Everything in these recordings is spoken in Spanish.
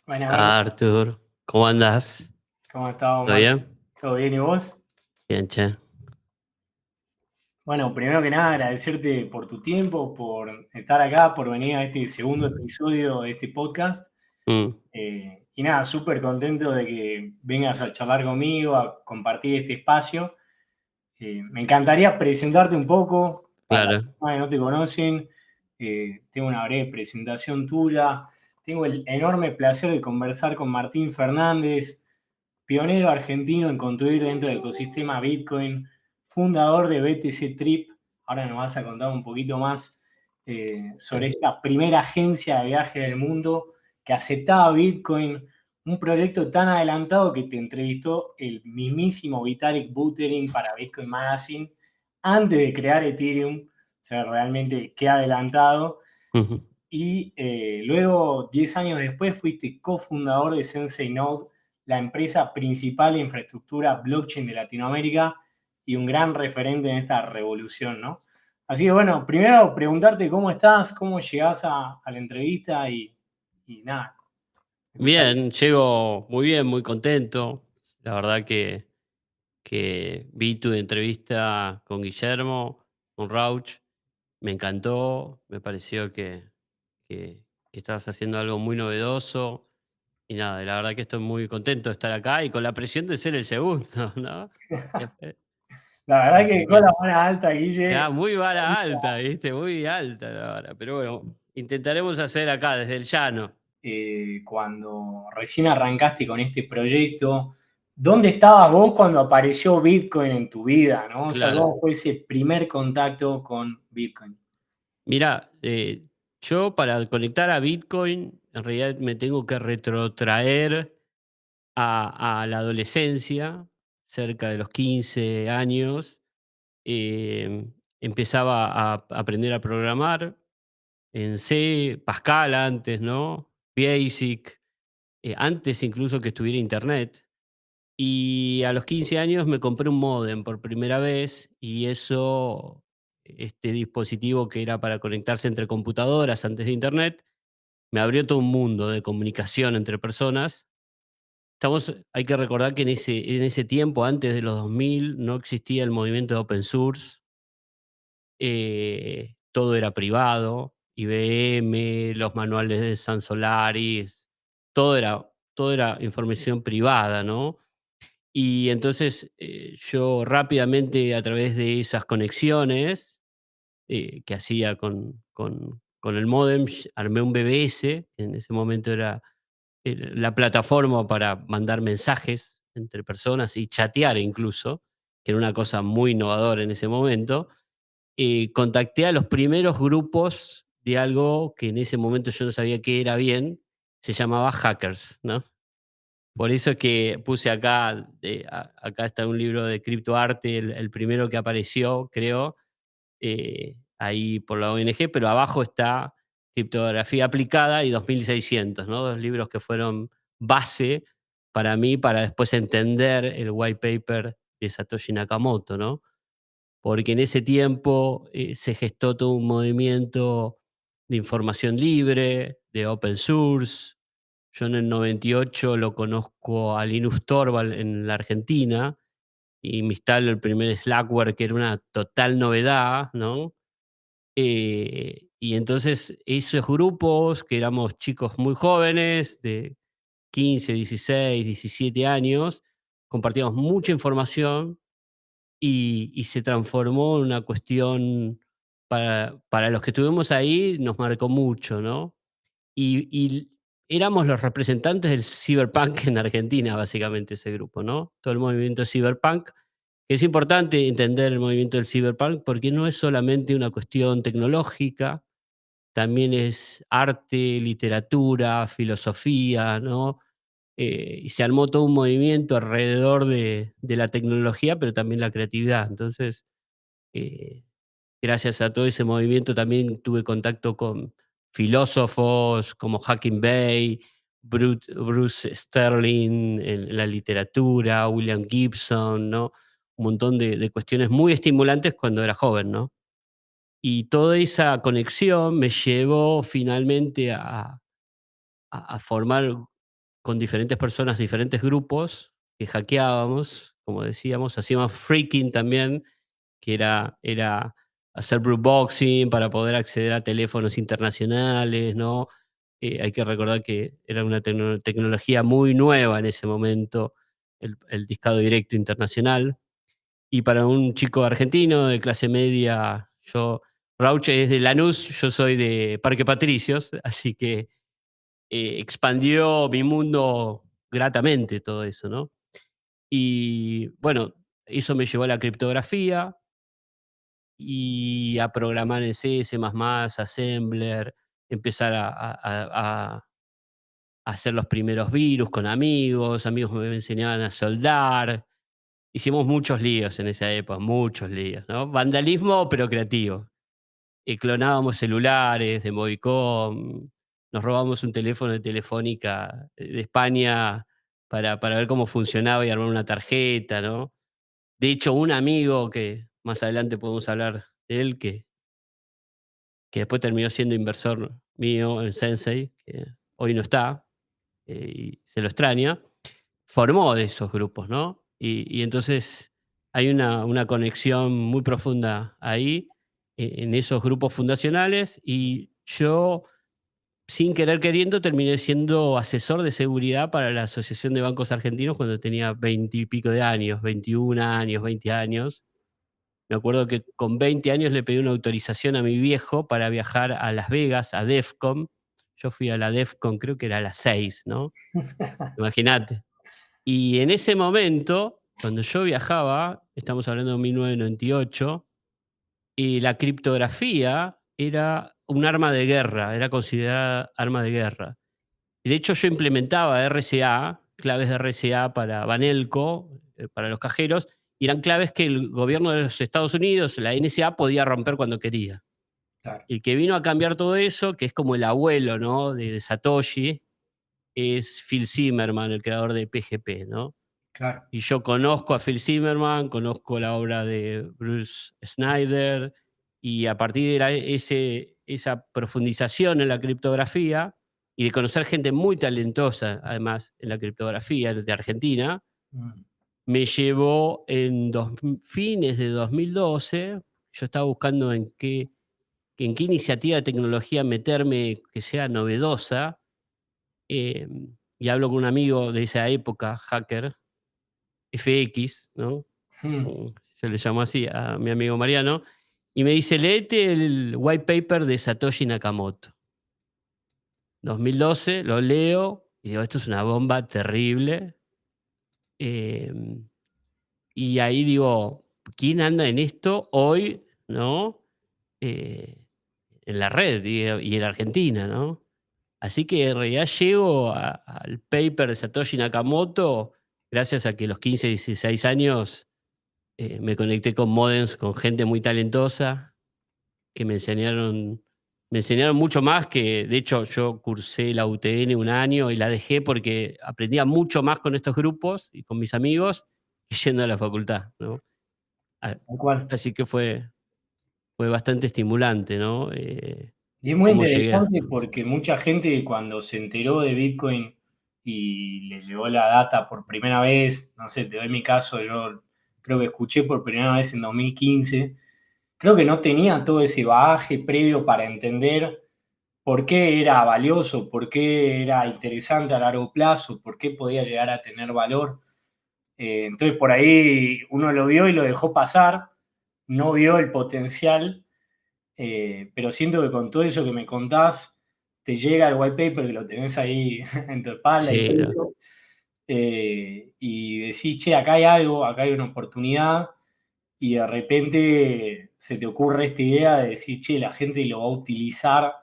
Buenas, buenas. Arthur, ¿cómo andás? ¿Cómo estás, ¿Todo Omar? bien? ¿Todo bien y vos? Bien, che. Bueno, primero que nada, agradecerte por tu tiempo, por estar acá, por venir a este segundo episodio de este podcast. Mm, Y nada, súper contento de que vengas a charlar conmigo, a compartir este espacio. Me encantaría presentarte un poco para las claro. personas que no te conocen. Tengo una breve presentación tuya. Tengo el enorme placer de conversar con Martín Fernández, pionero argentino en construir dentro del ecosistema Bitcoin, fundador de BTC Trip. Ahora nos vas a contar un poquito más sobre Sí. esta primera agencia de viaje del mundo que aceptaba Bitcoin, un proyecto tan adelantado que te entrevistó el mismísimo Vitalik Buterin para Bitcoin Magazine antes de crear Ethereum. O sea, realmente qué adelantado. Ujú. Y luego, 10 años después, fuiste cofundador de Sensei Node, la empresa principal de infraestructura blockchain de Latinoamérica y un gran referente en esta revolución, ¿no? Así que bueno, primero preguntarte cómo estás, cómo llegás a la entrevista y nada, escuchar. Bien, llego muy bien, muy contento. La verdad que vi tu entrevista con Guillermo, con Rauch. Me encantó, me pareció que estabas haciendo algo muy novedoso. Y nada, la verdad que estoy muy contento de estar acá y con la presión de ser el segundo, ¿no? Eh, La verdad que Así dejó la que vara alta, Guille. muy vara alta, ¿viste? Muy alta la vara. Pero bueno, intentaremos hacer acá desde el llano. Cuando recién arrancaste con este proyecto, ¿dónde estabas vos cuando apareció Bitcoin en tu vida, no? O sea, Claro. ¿cómo fue ese primer contacto con Bitcoin? Mira, yo para conectar a Bitcoin, en realidad me tengo que retrotraer a la adolescencia, cerca de los 15 años. Empezaba a aprender a programar en C, Pascal antes, ¿no? Basic, antes incluso que estuviera Internet. Y a los 15 años me compré un módem por primera vez y eso, este dispositivo que era para conectarse entre computadoras antes de Internet, me abrió todo un mundo de comunicación entre personas. Hay que recordar que en ese tiempo, antes de los 2000, no existía el movimiento de open source, todo era privado, IBM, los manuales de San Solaris, todo era información privada, ¿no? Y entonces, yo rápidamente, a través de esas conexiones, que hacía con el módem, armé un BBS, que en ese momento era la plataforma para mandar mensajes entre personas y chatear incluso, que era una cosa muy innovadora en ese momento. Contacté a los primeros grupos de algo que en ese momento yo no sabía qué era bien, se llamaba hackers, ¿no? Por eso es que puse acá, acá está un libro de criptoarte, el primero que apareció, creo, ahí por la ONG, pero abajo está Criptografía Aplicada y 2600, ¿no? Dos libros que fueron base para mí, para después entender el white paper de Satoshi Nakamoto, ¿no? Porque en ese tiempo se gestó todo un movimiento de información libre, de open source. Yo en el 98 lo conozco a Linus Torvald en la Argentina y me instalo el primer Slackware, que era una total novedad, ¿no? Y entonces esos grupos, que éramos chicos muy jóvenes, de 15, 16, 17 años, compartíamos mucha información y se transformó en una cuestión para los que estuvimos ahí, nos marcó mucho, ¿no? Y éramos los representantes del cyberpunk en Argentina, básicamente, ese grupo, ¿no? Todo el movimiento cyberpunk. Es importante entender el movimiento del cyberpunk porque no es solamente una cuestión tecnológica, también es arte, literatura, filosofía, ¿no? Y se armó todo un movimiento alrededor de la tecnología, pero también la creatividad. Entonces, eh, gracias a todo ese movimiento también tuve contacto con filósofos como Hacking Bay, Bruce Sterling en la literatura, William Gibson, ¿no? Un montón de cuestiones muy estimulantes cuando era joven, ¿no? Y toda esa conexión me llevó finalmente a formar con diferentes personas, diferentes grupos que hackeábamos, como decíamos, hacíamos freaking también, que era hacer brute boxing para poder acceder a teléfonos internacionales, ¿no? Hay que recordar que era una tecnología muy nueva en ese momento, el discado directo internacional. Y para un chico argentino de clase media, Rauch es de Lanús, yo soy de Parque Patricios, así que expandió mi mundo gratamente todo eso, ¿no? Y bueno, eso me llevó a la criptografía y a programar en C, C++, Assembler, empezar a hacer los primeros virus con amigos, amigos me enseñaban a soldar. Hicimos muchos líos en esa época, muchos líos, ¿no? Vandalismo, pero creativo. Clonábamos celulares de Movicom, nos robamos un teléfono de Telefónica de España para ver cómo funcionaba y armar una tarjeta, ¿no? De hecho, un amigo que más adelante podemos hablar de él, que después terminó siendo inversor mío en Sensei, que hoy no está, y se lo extraña, formó de esos grupos, ¿no? Y entonces hay una conexión muy profunda ahí, en esos grupos fundacionales, y yo, sin querer queriendo, terminé siendo asesor de seguridad para la Asociación de Bancos Argentinos cuando tenía 20 y pico de años, 21 años, 20 años. Me acuerdo que con 20 años le pedí una autorización a mi viejo para viajar a Las Vegas, a DEFCON. Yo fui a la DEFCON, creo que era a las 6, ¿no? Imagínate. Y en ese momento, cuando yo viajaba, estamos hablando de 1998, y la criptografía era un arma de guerra, era considerada arma de guerra. Y de hecho yo implementaba RSA, claves de RSA para Banelco, para los cajeros, y eran claves que el gobierno de los Estados Unidos, la NSA, podía romper cuando quería. Claro, El que vino a cambiar todo eso, que es como el abuelo, ¿no? de Satoshi, es Phil Zimmermann, el creador de PGP, ¿no? claro. Y yo conozco a Phil Zimmermann, conozco la obra de Bruce Snyder, y a partir de esa profundización en la criptografía y de conocer gente muy talentosa, además, en la criptografía de Argentina, Mm, me llevó fines de 2012. Yo estaba buscando en qué iniciativa de tecnología meterme que sea novedosa, y hablo con un amigo de esa época, hacker, FX, ¿no? mm, Se le llamó así a mi amigo Mariano, y me dice: "Léete el white paper de Satoshi Nakamoto". 2012, lo leo y digo: "Esto es una bomba terrible". Em, y ahí digo: "¿Quién anda en esto hoy?", ¿no? Eh, en la red, y en Argentina, ¿no? Así que en realidad llego al paper de Satoshi Nakamoto gracias a que a los 15, 16 años me conecté con modems, con gente muy talentosa que me enseñaron mucho más. Que de hecho yo cursé la UTN un año y la dejé porque aprendía mucho más con estos grupos y con mis amigos que yendo a la facultad, ¿no? A- tal cual. Así que fue bastante estimulante, ¿no? Y es muy Cómo llegué interesante porque mucha gente cuando se enteró de Bitcoin y le llegó la data por primera vez, no sé, te doy mi caso, yo creo que escuché por primera vez en 2015, creo que no tenía todo ese bagaje previo para entender por qué era valioso, por qué era interesante a largo plazo, por qué podía llegar a tener valor. Entonces por ahí uno lo vio y lo dejó pasar, no vio el potencial, pero siento que con todo eso que me contás, te llega el white paper, que lo tenés ahí en tu espalda y Sí, todo eso, y decís, che, acá hay algo, acá hay una oportunidad, y de repente se te ocurre esta idea de decir, che, la gente lo va a utilizar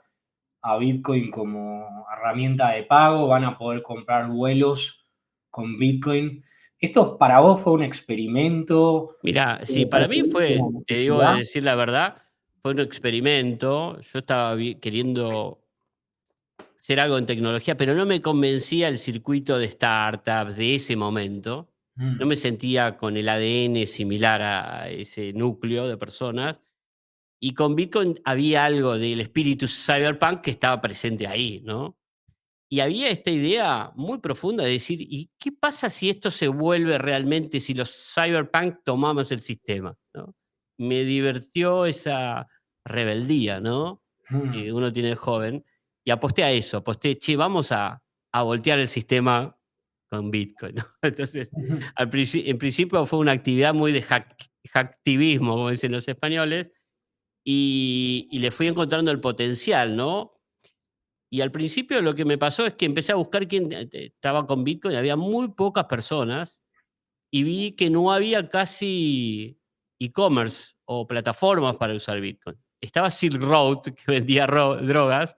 a Bitcoin como herramienta de pago, van a poder comprar vuelos con Bitcoin. ¿Esto para vos fue un experimento? mira, sí, para mí ¿Percibiste fue, una te digo de necesidad? decir la verdad, fue un experimento. Yo estaba queriendo hacer algo en tecnología, pero no me convencía el circuito de startups de ese momento. No Mm, me sentía con el ADN similar a ese núcleo de personas. Y con Bitcoin había algo del espíritu cyberpunk que estaba presente ahí, ¿no? Y había esta idea muy profunda de decir, ¿y qué pasa si esto se vuelve realmente, si los cyberpunk tomamos el sistema? ¿No? Me divirtió esa rebeldía, ¿no? Mm, Que uno tiene de joven. Y aposté a eso, aposté, che, vamos a voltear el sistema con Bitcoin, ¿no? Entonces, ujú, en principio fue una actividad muy de hacktivismo, como dicen los españoles, y le fui encontrando el potencial, ¿no? Y al principio lo que me pasó es que empecé a buscar quién estaba con Bitcoin, había muy pocas personas y vi que no había casi e-commerce o plataformas para usar Bitcoin. Estaba Silk Road, que vendía drogas,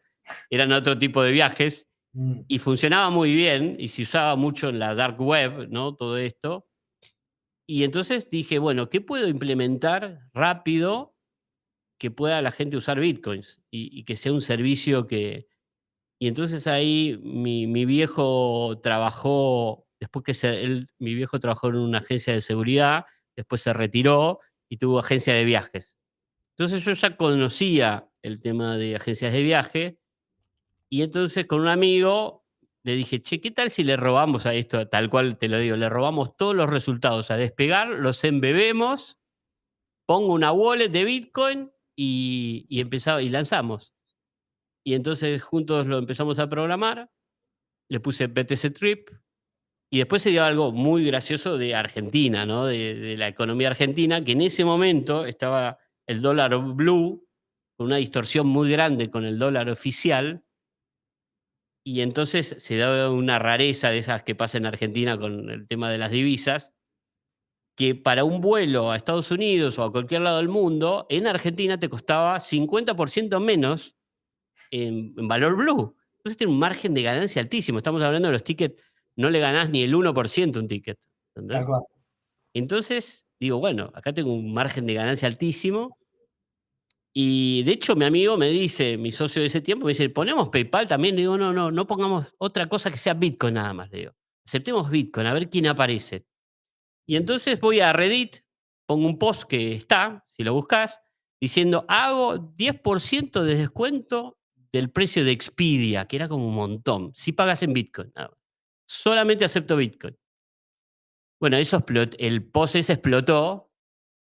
eran otro tipo de viajes mm. y funcionaba muy bien y se usaba mucho en la dark web, ¿no? Todo esto. Y entonces dije, bueno, ¿qué puedo implementar rápido que pueda la gente usar Bitcoins y que sea un servicio que, y entonces ahí mi viejo trabajó, después que mi viejo trabajó en una agencia de seguridad, después se retiró y tuvo agencia de viajes. Entonces yo ya conocía el tema de agencias de viaje y entonces con un amigo le dije, che, ¿qué tal si le robamos a esto, tal cual te lo digo, le robamos todos los resultados a Despegar, los embebemos, pongo una wallet de Bitcoin y empezaba, y lanzamos. Y entonces juntos lo empezamos a programar, le puse BTC Trip. Y después se dio algo muy gracioso de Argentina, ¿no? De la economía argentina, que en ese momento estaba el dólar blue con una distorsión muy grande con el dólar oficial, y entonces se daba una rareza de esas que pasa en Argentina con el tema de las divisas, que para un vuelo a Estados Unidos o a cualquier lado del mundo, en Argentina te costaba 50% menos en valor blue. Entonces tiene un margen de ganancia altísimo. Estamos hablando de los tickets, no le ganás ni el 1% un ticket, Tal ¿entendés? cual. Entonces, digo, bueno, acá tengo un margen de ganancia altísimo. Y de hecho, mi amigo me dice, mi socio de ese tiempo, me dice, ¿ponemos PayPal también? Le digo, no, no, no pongamos otra cosa que sea Bitcoin nada más. Le digo, aceptemos Bitcoin, a ver quién aparece. Y entonces voy a Reddit, pongo un post que está, si lo buscas, diciendo, hago 10% de descuento del precio de Expedia, que era como un montón, si pagas en Bitcoin. Nada más. Solamente acepto Bitcoin. Bueno, eso el post ese explotó.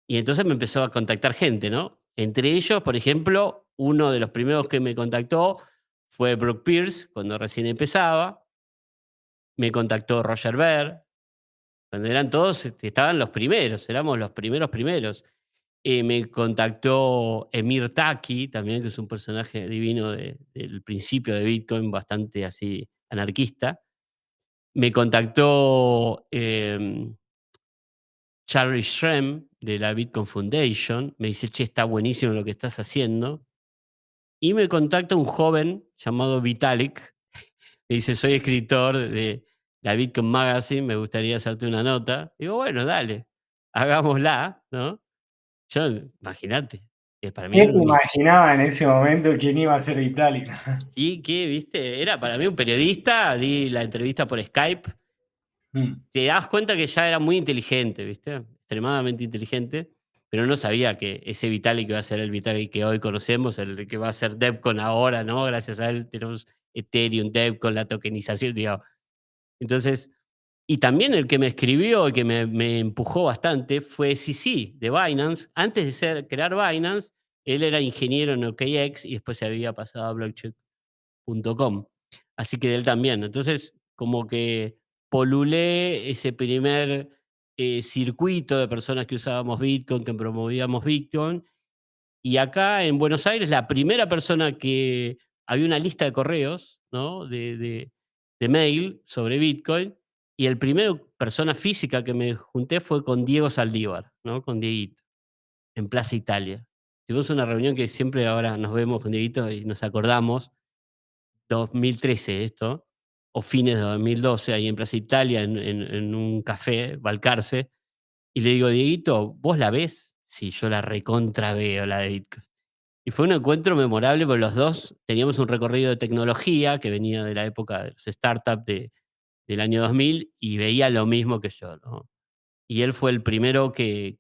Y entonces me empezó a contactar gente, ¿no? Entre ellos, por ejemplo, uno de los primeros que me contactó fue Brooke Pierce, cuando recién empezaba. Me contactó Roger Ver, cuando eran todos, estaban los primeros, éramos los primeros primeros. Me contactó Emir Taki, también, que es un personaje divino del principio de Bitcoin, bastante así anarquista. Me contactó Charlie Shrem de la Bitcoin Foundation. Me dice, che, está buenísimo lo que estás haciendo. Y me contacta un joven llamado Vitalik. Me dice, soy escritor de la Bitcoin Magazine, me gustaría hacerte una nota. Digo, bueno, dale, hagámosla, ¿no? Yo, imagínate, para mí ¿Quién era te un imaginaba en ese momento quién iba a ser Vitalik? sí, ¿qué, viste? Era para mí un periodista, di la entrevista por Skype. Mm, Te das cuenta que ya era muy inteligente, ¿viste? Extremadamente inteligente, pero no sabía que ese Vitalik iba a ser el Vitalik que hoy conocemos, el que va a ser Devcon ahora, ¿no? Gracias a él tenemos Ethereum, Devcon, la tokenización, digamos. Entonces, y también el que me escribió y que me empujó bastante fue CC de Binance. Antes de crear Binance, él era ingeniero en OKX y después se había pasado a blockchain.com. Así que de él también. Entonces, como que polulé ese primer circuito de personas que usábamos Bitcoin, que promovíamos Bitcoin. Y acá en Buenos Aires, la primera persona que había una lista de correos, ¿no? De mail sobre Bitcoin. Y el primero persona física que me junté fue con Diego Saldívar, ¿no? Con Dieguito, en Plaza Italia. Tuvimos una reunión que siempre ahora nos vemos con Dieguito y nos acordamos. 2013 esto, o fines de 2012, ahí en Plaza Italia, en un café, Balcarce, y le digo: "Dieguito, ¿vos la ves?". "Sí, yo la recontra veo, la de Bitcoin". Y fue un encuentro memorable, porque los 2 teníamos un recorrido de tecnología que venía de la época de los startups del año 2000 y veía lo mismo que yo, ¿no? Y él fue el primero que,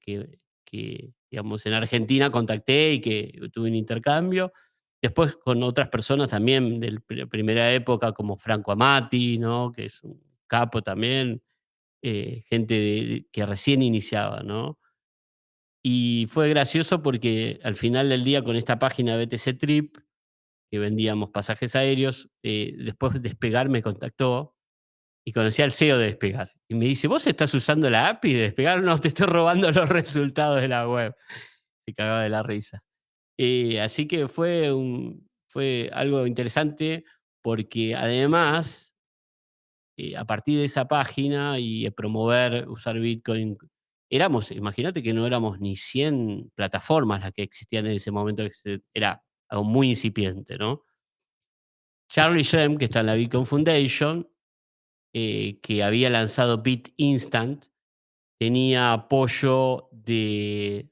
digamos, en Argentina contacté y que tuve un intercambio. Después con otras personas también de primera época, como Franco Amati, ¿no? Que es un capo también, gente que recién iniciaba, ¿no? Y fue gracioso porque al final del día con esta página BTC Trip, que vendíamos pasajes aéreos, después Despegar me contactó y conocí al CEO de Despegar. Y me dice, ¿vos estás usando la API de Despegar? No, te estoy robando los resultados de la web. Se cagaba de la risa. Así que fue algo interesante porque además, a partir de esa página y de promover usar Bitcoin, imagínate que no éramos ni 100 plataformas las que existían en ese momento, era algo muy incipiente, ¿no? Charlie Shrem, que está en la Bitcoin Foundation, que había lanzado Bit Instant, tenía apoyo de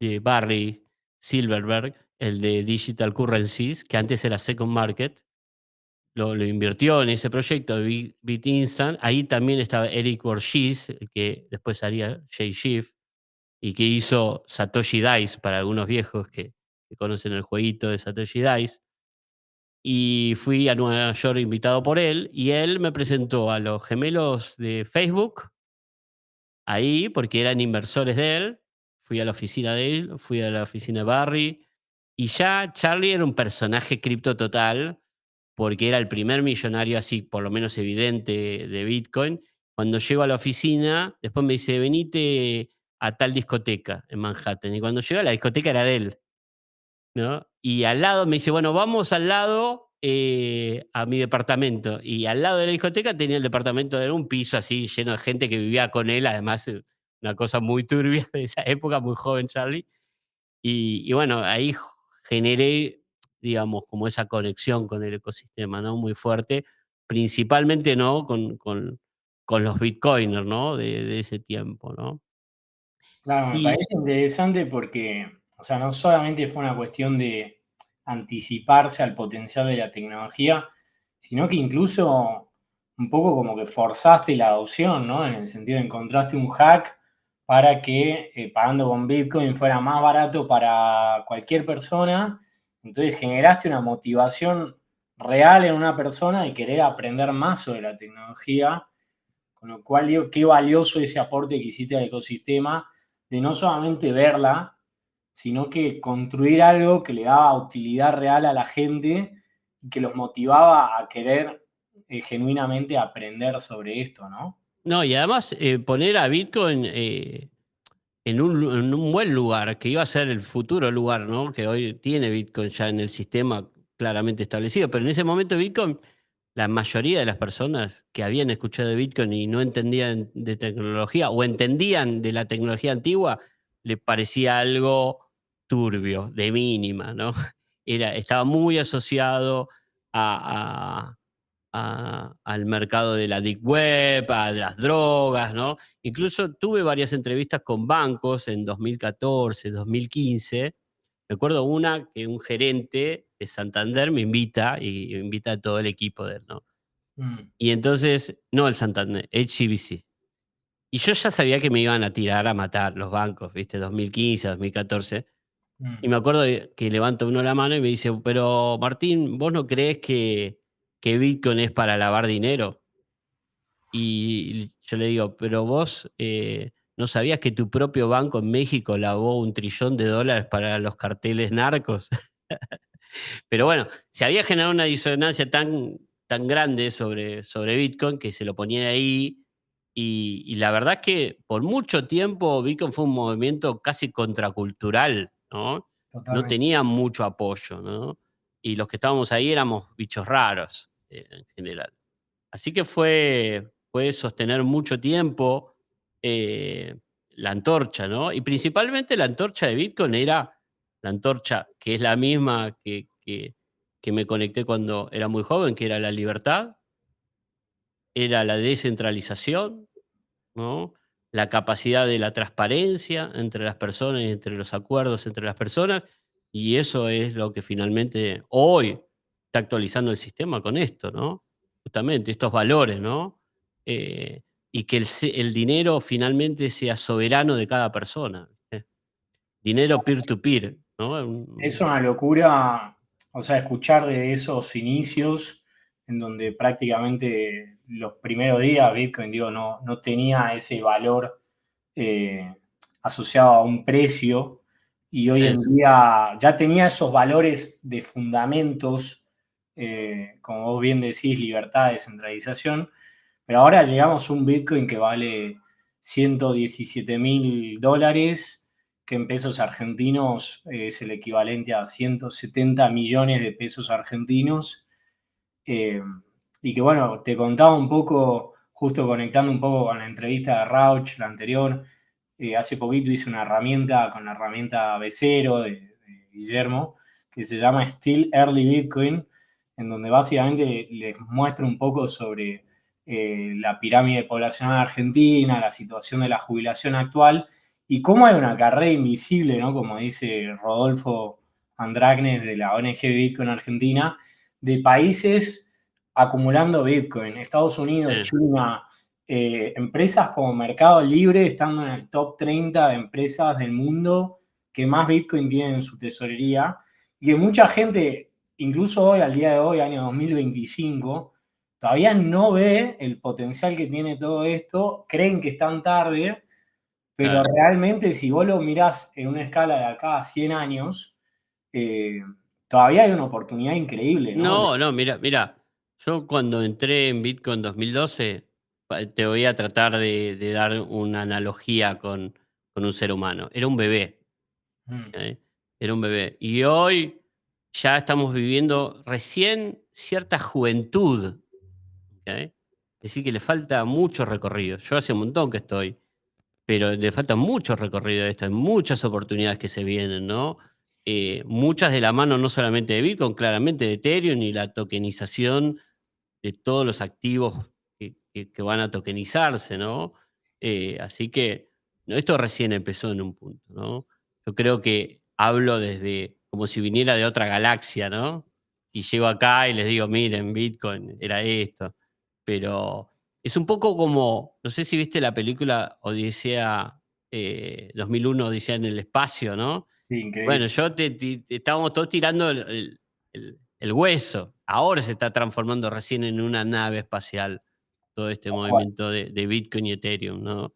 de Barry Silverberg, el de Digital Currencies, que antes era Second Market, lo invirtió en ese proyecto de BitInstant. Ahí también estaba Eric Borges, que después haría J-Shift y que hizo Satoshi Dice para algunos viejos que conocen el jueguito de Satoshi Dice. Y fui a Nueva York invitado por él y él me presentó a los gemelos de Facebook ahí, porque eran inversores de él. Fui a la oficina de él, fui a la oficina de Barry, y ya Charlie era un personaje cripto total, porque era el primer millonario así, por lo menos evidente, de Bitcoin. Cuando llego a la oficina, después me dice, venite a tal discoteca en Manhattan. Y cuando llego a la discoteca era de él. ¿No? Y al lado me dice: "Bueno, vamos al lado, a mi departamento". Y al lado de la discoteca tenía el departamento, era un piso así lleno de gente que vivía con él, además, una cosa muy turbia de esa época, muy joven Charlie. Y bueno, ahí generé, digamos, como esa conexión con el ecosistema, ¿no? Muy fuerte, principalmente, ¿no? Con los bitcoiners, ¿no? De ese tiempo, ¿no? Claro, me Y parece interesante porque, o sea, no solamente fue una cuestión de anticiparse al potencial de la tecnología, sino que incluso un poco como que forzaste la adopción, ¿no? En el sentido de encontraste un hack para que pagando con Bitcoin fuera más barato para cualquier persona. Entonces generaste una motivación real en una persona de querer aprender más sobre la tecnología, con lo cual digo, qué valioso ese aporte que hiciste al ecosistema de no solamente verla, sino que construir algo que le daba utilidad real a la gente y que los motivaba a querer genuinamente aprender sobre esto, ¿no? no, y además, poner a Bitcoin, en un buen lugar, que iba a ser el futuro lugar, ¿no? Que hoy tiene Bitcoin ya en el sistema claramente establecido, pero en ese momento Bitcoin, la mayoría de las personas que habían escuchado de Bitcoin y no entendían de tecnología o entendían de la tecnología antigua, le parecía algo turbio, de mínima, ¿no? Estaba muy asociado a, al mercado de la deep web, a las drogas, ¿no? Incluso tuve varias entrevistas con bancos en 2014, 2015. Recuerdo una que un gerente de Santander me invita y invita a todo el equipo de él, ¿no? Mm, Y entonces, no el Santander, HCBC. Y yo ya sabía que me iban a tirar a matar los bancos, ¿viste? 2015, 2014. Y mm, me acuerdo que levanta uno la mano y me dice, pero Martín, ¿vos no crees que Bitcoin es para lavar dinero? Y yo le digo, pero vos, ¿no sabías que tu propio banco en México lavó $1 trillón para los carteles narcos? Pero bueno, se había generado una disonancia tan grande sobre Bitcoin que se lo ponía ahí. Y la verdad es que por mucho tiempo Bitcoin fue un movimiento casi contracultural, ¿no? No totalmente. tenía mucho apoyo, ¿no? Y los que estábamos ahí éramos bichos raros, en general. Así que fue sostener mucho tiempo, eh, la antorcha, ¿no? Y principalmente la antorcha de Bitcoin era la antorcha que es la misma que me conecté cuando era muy joven, que era la libertad, era la descentralización, ¿no? La capacidad de la transparencia entre las personas y entre los acuerdos entre las personas, y eso es lo que finalmente hoy está actualizando el sistema con esto, ¿no? Justamente estos valores, ¿no? Eh, y que el dinero finalmente sea soberano de cada persona, ¿viste? Dinero peer to peer. ¿no? Es una locura, o sea, escuchar de esos inicios en donde prácticamente los primeros días Bitcoin, digo, no tenía ese valor eh, asociado a un precio y hoy Sí, en día ya tenía esos valores de fundamentos, como vos bien decís, libertad, descentralización, pero ahora llegamos a un Bitcoin que vale $117.000, que en pesos argentinos es el equivalente a 170 millones de pesos argentinos. Eh, y que bueno, te contaba un poco, justo conectando un poco con la entrevista de Rauch, la anterior, hace poquito hice una herramienta con la herramienta B0 de Guillermo, que se llama Still Early Bitcoin, en donde básicamente les muestro un poco sobre la pirámide poblacional argentina, la situación de la jubilación actual y cómo hay una carrera invisible, ¿no? Como dice Rodolfo Andragnes de la ONG Bitcoin Argentina, de países acumulando Bitcoin. Estados Unidos, sí, China, empresas como Mercado Libre estando en el top 30 de empresas del mundo que más Bitcoin tienen en su tesorería y que mucha gente, incluso hoy, al día de hoy, año 2025, todavía no ve el potencial que tiene todo esto, creen que están tarde, pero claro. realmente si vos lo mirás en una escala de acá a 100 años, eh, todavía hay una oportunidad increíble, ¿no? No, no, mira, yo cuando entré en Bitcoin 2012, te voy a tratar de dar una analogía con un ser humano. Era un bebé, Mm, ¿eh? Era un bebé. Y hoy ya estamos viviendo recién cierta juventud, ¿ok? Es decir, que le falta mucho recorrido. Yo hace un montón que estoy, pero le falta mucho recorrido a esto, hay muchas oportunidades que se vienen, ¿no? Muchas de la mano no solamente de Bitcoin, claramente de Ethereum y la tokenización de todos los activos que van a tokenizarse, ¿no? Así que no, esto recién empezó en un punto, ¿no? Yo creo que hablo desde como si viniera de otra galaxia, ¿no? Y llego acá y les digo, miren, Bitcoin era esto. Pero es un poco como, no sé si viste la película Odisea 2001, Odisea en el espacio, ¿no? sí, Bueno, increíble. yo estábamos todos tirando el hueso. Ahora se está transformando recién en una nave espacial todo este movimiento de Bitcoin y Ethereum, ¿no?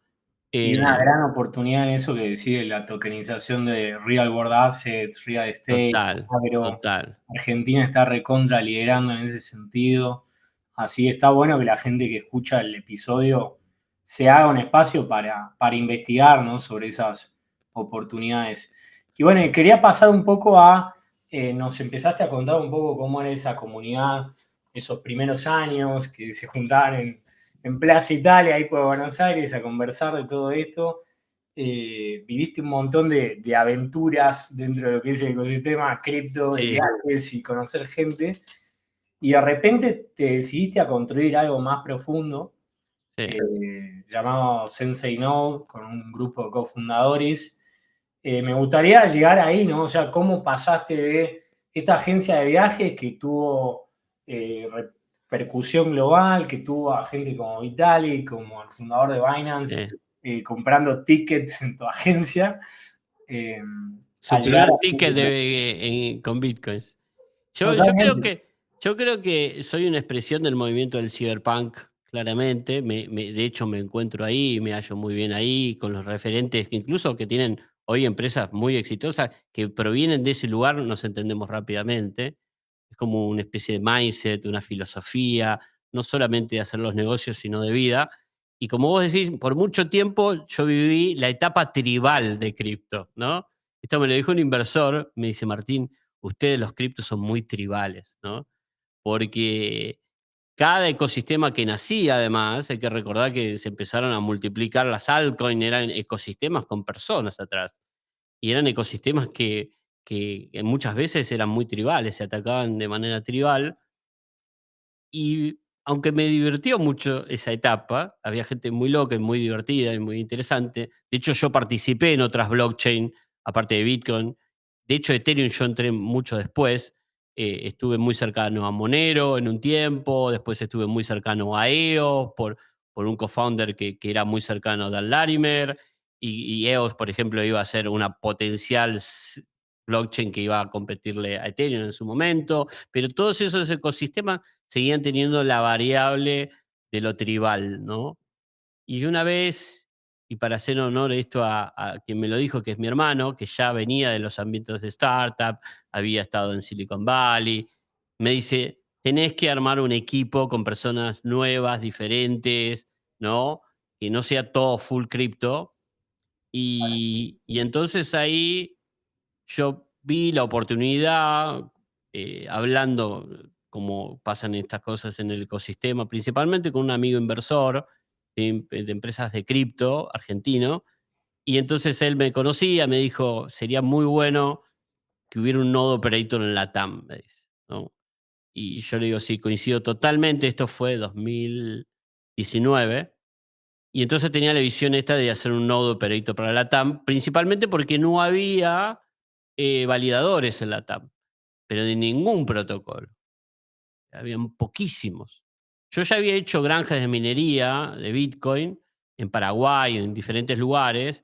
Y una Eh, gran oportunidad en eso que decide la tokenización de real world assets, real estate, total, agro. total. Argentina está recontra liderando en ese sentido. Así está bueno que la gente que escucha el episodio se haga un espacio para investigar, ¿no? Sobre esas oportunidades. Y bueno, quería pasar un poco a, nos empezaste a contar un poco cómo era esa comunidad, esos primeros años que se juntaban en Plaza Italia, ahí por Buenos Aires, a conversar de todo esto. Viviste un montón de aventuras dentro de lo que es el ecosistema cripto, de Sí, viajes y conocer gente, y de repente te decidiste a construir algo más profundo, sí. llamado Sensei Node, con un grupo de cofundadores. Me gustaría llegar ahí, ¿no? O sea, cómo pasaste de esta agencia de viajes que tuvo repercusión global, que tuvo a gente como Vitalik, como el fundador de Binance, Sí. comprando tickets en tu agencia, eh, a Su llegar primer a ticket con Bitcoins. Yo, yo creo totalmente. que, yo creo que soy una expresión del movimiento del cyberpunk, claramente. De hecho, me encuentro ahí, me hallo muy bien ahí, con los referentes, que incluso que tienen hoy empresas muy exitosas que provienen de ese lugar, nos entendemos rápidamente. Es como una especie de mindset, una filosofía, no solamente de hacer los negocios, sino de vida. Y como vos decís, por mucho tiempo yo viví la etapa tribal de cripto, ¿no? Esto me lo dijo un inversor, me dice: "Martín, ustedes los criptos son muy tribales", ¿no? Porque cada ecosistema que nacía, además, hay que recordar que se empezaron a multiplicar las altcoins, eran ecosistemas con personas atrás. Y eran ecosistemas que muchas veces eran muy tribales, se atacaban de manera tribal. Y aunque me divirtió mucho esa etapa, había gente muy loca y muy divertida y muy interesante. De hecho, yo participé en otras blockchain, aparte de Bitcoin. De hecho, Ethereum yo entré mucho después. Estuve muy cercano a Monero en un tiempo, después estuve muy cercano a EOS por un co-founder que era muy cercano a Dan Larimer. Y EOS, por ejemplo, iba a ser una potencial blockchain que iba a competirle a Ethereum en su momento, pero todos esos ecosistemas seguían teniendo la variable de lo tribal, ¿no? Y una vez, y para hacer honor esto a quien me lo dijo, que es mi hermano, que ya venía de los ambientes de startup, había estado en Silicon Valley, me dice, tenés que armar un equipo con personas nuevas, diferentes, ¿no? Que no sea todo full cripto. Y entonces ahí yo vi la oportunidad, hablando, como pasan estas cosas en el ecosistema, principalmente con un amigo inversor de empresas de cripto argentino, y entonces él me conocía, me dijo, sería muy bueno que hubiera un nodo operator en la TAM, me dice, ¿no? Y yo le digo, sí, coincido totalmente, esto fue 2019, y entonces tenía la visión esta de hacer un nodo operator para la TAM, principalmente porque no había validadores en la TAM, pero de ningún protocolo. Habían poquísimos. Yo ya había hecho granjas de minería de Bitcoin en Paraguay, en diferentes lugares,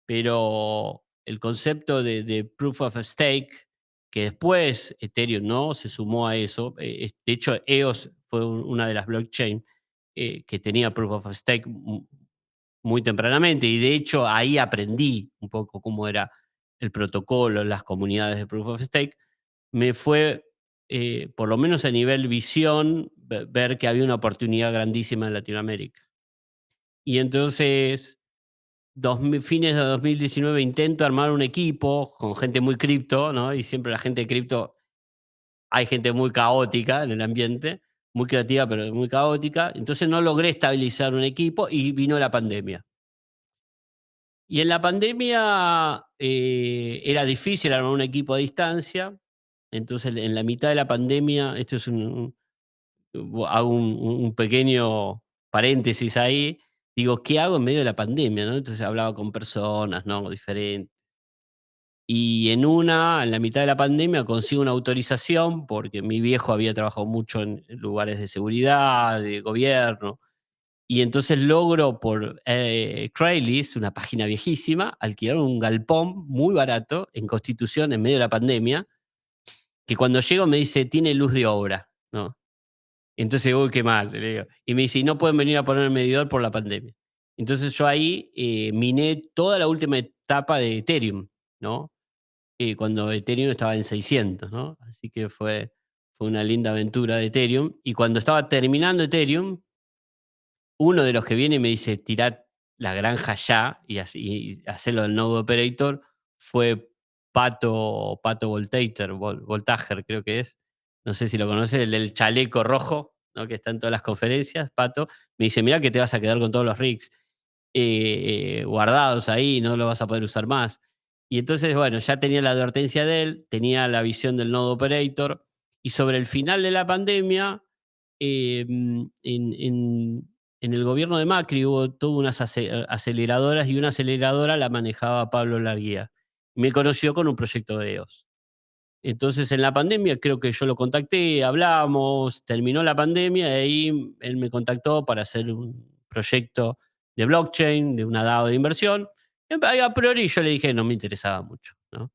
pero el concepto de Proof of Stake, que después Ethereum, ¿no?, se sumó a eso. De hecho, EOS fue una de las blockchain que tenía Proof of Stake muy tempranamente, y de hecho ahí aprendí un poco cómo era el protocolo, las comunidades de Proof of Stake. Me fue, por lo menos a nivel visión, ver que había una oportunidad grandísima en Latinoamérica. Y entonces, fines de 2019 intento armar un equipo con gente muy cripto, ¿no? Y siempre la gente de cripto, hay gente muy caótica en el ambiente, muy creativa, pero muy caótica. Entonces no logré estabilizar un equipo y vino la pandemia. Y en la pandemia era difícil armar un equipo a distancia. Entonces, en la mitad de la pandemia, esto es hago un pequeño paréntesis ahí, digo, ¿qué hago en medio de la pandemia, no? Entonces hablaba con personas, ¿no?, diferentes. Y en la mitad de la pandemia, consigo una autorización, porque mi viejo había trabajado mucho en lugares de seguridad, de gobierno, y entonces logro por, Craigslist, una página viejísima, alquilar un galpón muy barato en Constitución en medio de la pandemia, que cuando llego me dice: "Tiene luz de obra", ¿no? Entonces, uy, qué mal, le digo. Y me dice: "Y no pueden venir a poner el medidor por la pandemia". Entonces yo ahí, miné toda la última etapa de Ethereum, ¿no? Cuando Ethereum estaba en 600, ¿no? Así que fue una linda aventura de Ethereum. Y cuando estaba terminando Ethereum, uno de los que viene y me dice: "Tirá la granja ya y así y hacelo del Node Operator", fue Pato Voltager, creo que es. No sé si lo conoces, el del chaleco rojo, ¿no?, que está en todas las conferencias, Pato. Me dice: "Mirá que te vas a quedar con todos los rigs guardados ahí, no lo vas a poder usar más". Y entonces, bueno, ya tenía la advertencia de él, tenía la visión del Node Operator, y sobre el final de la pandemia, en el gobierno de Macri hubo todas unas aceleradoras, y una aceleradora la manejaba Pablo Larguía. Me conoció con un proyecto de EOS. Entonces, en la pandemia creo que yo lo contacté, hablamos, terminó la pandemia, y ahí él me contactó para hacer un proyecto de blockchain, de una DAO de inversión. A priori yo le dije no me interesaba mucho, ¿no?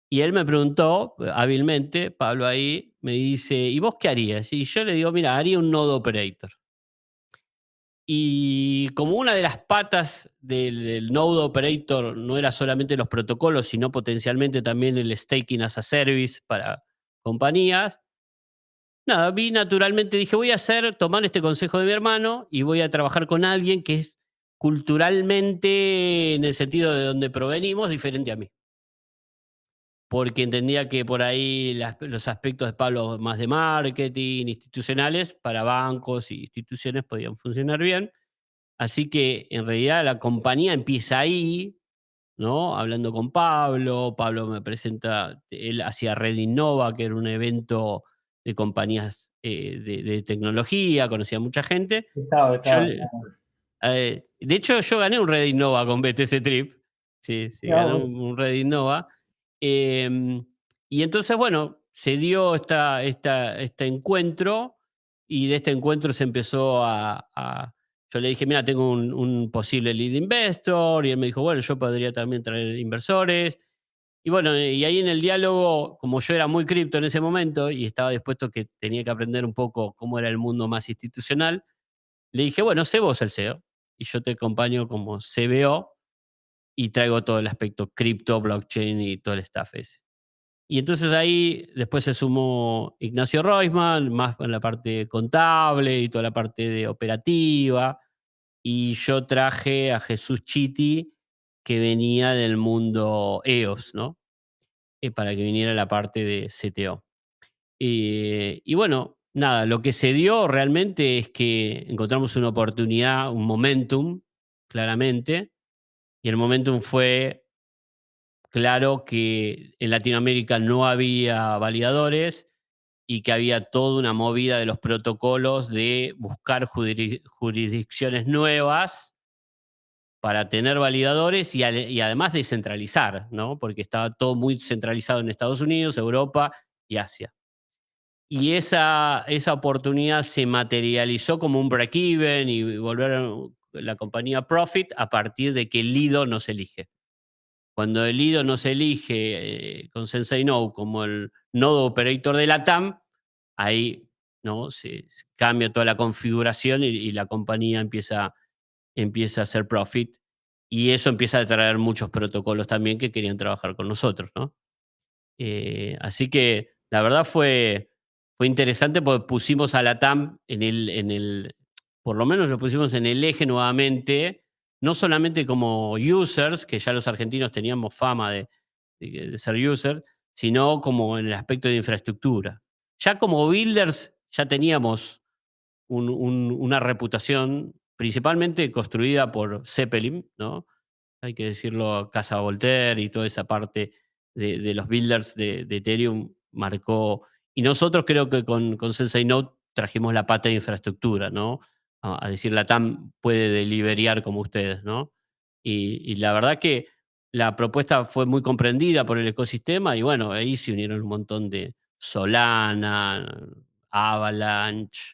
Y él me preguntó, hábilmente, Pablo ahí, me dice: "¿Y vos qué harías?". Y yo le digo: "Mira, haría un nodo operator". Y como una de las patas del Node Operator no era solamente los protocolos, sino potencialmente también el staking as a service para compañías, nada, vi naturalmente, dije, voy a tomar este consejo de mi hermano y voy a trabajar con alguien que es culturalmente, en el sentido de donde provenimos, diferente a mí. Porque entendía que por ahí los aspectos de Pablo más de marketing, institucionales, para bancos y instituciones podían funcionar bien. Así que en realidad la compañía empieza ahí, ¿no? Hablando con Pablo, Pablo me presenta, él hacía Red Innova, que era un evento de compañías de tecnología, conocía a mucha gente. Yo, Estaba. de hecho, yo gané un Red Innova con BTC Trip. Sí, sí, Mirá gané vos. un Red Innova. Em, y entonces, bueno, se dio este encuentro, y de este encuentro se empezó yo le dije, mira, tengo un posible lead investor, y él me dijo, bueno, yo podría también traer inversores. Y bueno, y ahí en el diálogo, como yo era muy cripto en ese momento y estaba dispuesto que tenía que aprender un poco cómo era el mundo más institucional, le dije, bueno, sé vos el CEO y yo te acompaño como CBO y traigo todo el aspecto cripto, blockchain y todo el staff ese. Y entonces ahí después se sumó Ignacio Roisman, más en la parte contable y toda la parte de operativa. Y yo traje a Jesús Chiti, que venía del mundo EOS, ¿no? Para que viniera la parte de CTO. Y bueno, nada, lo que se dio realmente es que encontramos una oportunidad, un momentum, claramente. Y el momentum fue claro que en Latinoamérica no había validadores y que había toda una movida de los protocolos de buscar jurisdicciones nuevas para tener validadores y además descentralizar, ¿no? Porque estaba todo muy centralizado en Estados Unidos, Europa y Asia. Y esa oportunidad se materializó como un break-even y volver la compañía profit a partir de que el IDO no se elige. Cuando el IDO no se elige con Sensei No como el nodo operator de la TAM, ahí ¿no? Se cambia toda la configuración y la compañía empieza a hacer profit. Y eso empieza a traer muchos protocolos también que querían trabajar con nosotros, ¿no? Así que la verdad fue interesante porque pusimos a la TAM por lo menos lo pusimos en el eje nuevamente, no solamente como users, que ya los argentinos teníamos fama de ser users, sino como en el aspecto de infraestructura. Ya como builders ya teníamos una reputación principalmente construida por Zeppelin, ¿no? Hay que decirlo, Casa Voltaire y toda esa parte de los builders de Ethereum marcó. Y nosotros creo que con Sensei Note trajimos la pata de infraestructura, ¿no? A decir, la TAM puede deliveriar como ustedes, ¿no? Y la verdad que la propuesta fue muy comprendida por el ecosistema y bueno, ahí se unieron un montón de Solana, Avalanche,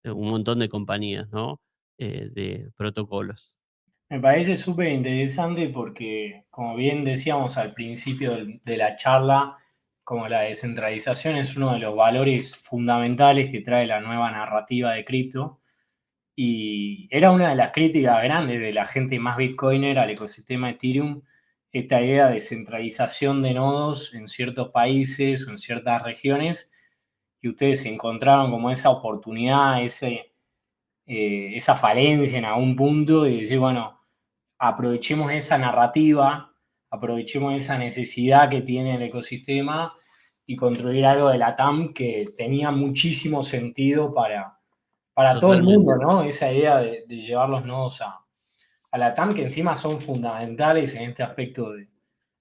un montón de compañías, ¿no? De protocolos. Me parece súper interesante porque, como bien decíamos al principio de la charla, como la descentralización es uno de los valores fundamentales que trae la nueva narrativa de cripto. Y era una de las críticas grandes de la gente más bitcoiner al ecosistema Ethereum, esta idea de centralización de nodos en ciertos países o en ciertas regiones, y ustedes encontraron como esa oportunidad, esa falencia en algún punto, y decir, bueno, aprovechemos esa narrativa, aprovechemos esa necesidad que tiene el ecosistema y construir algo de la TAM que tenía muchísimo sentido para todo el Totalmente. mundo, ¿no? Esa idea de llevar los nodos a la TAM, que encima son fundamentales en este aspecto de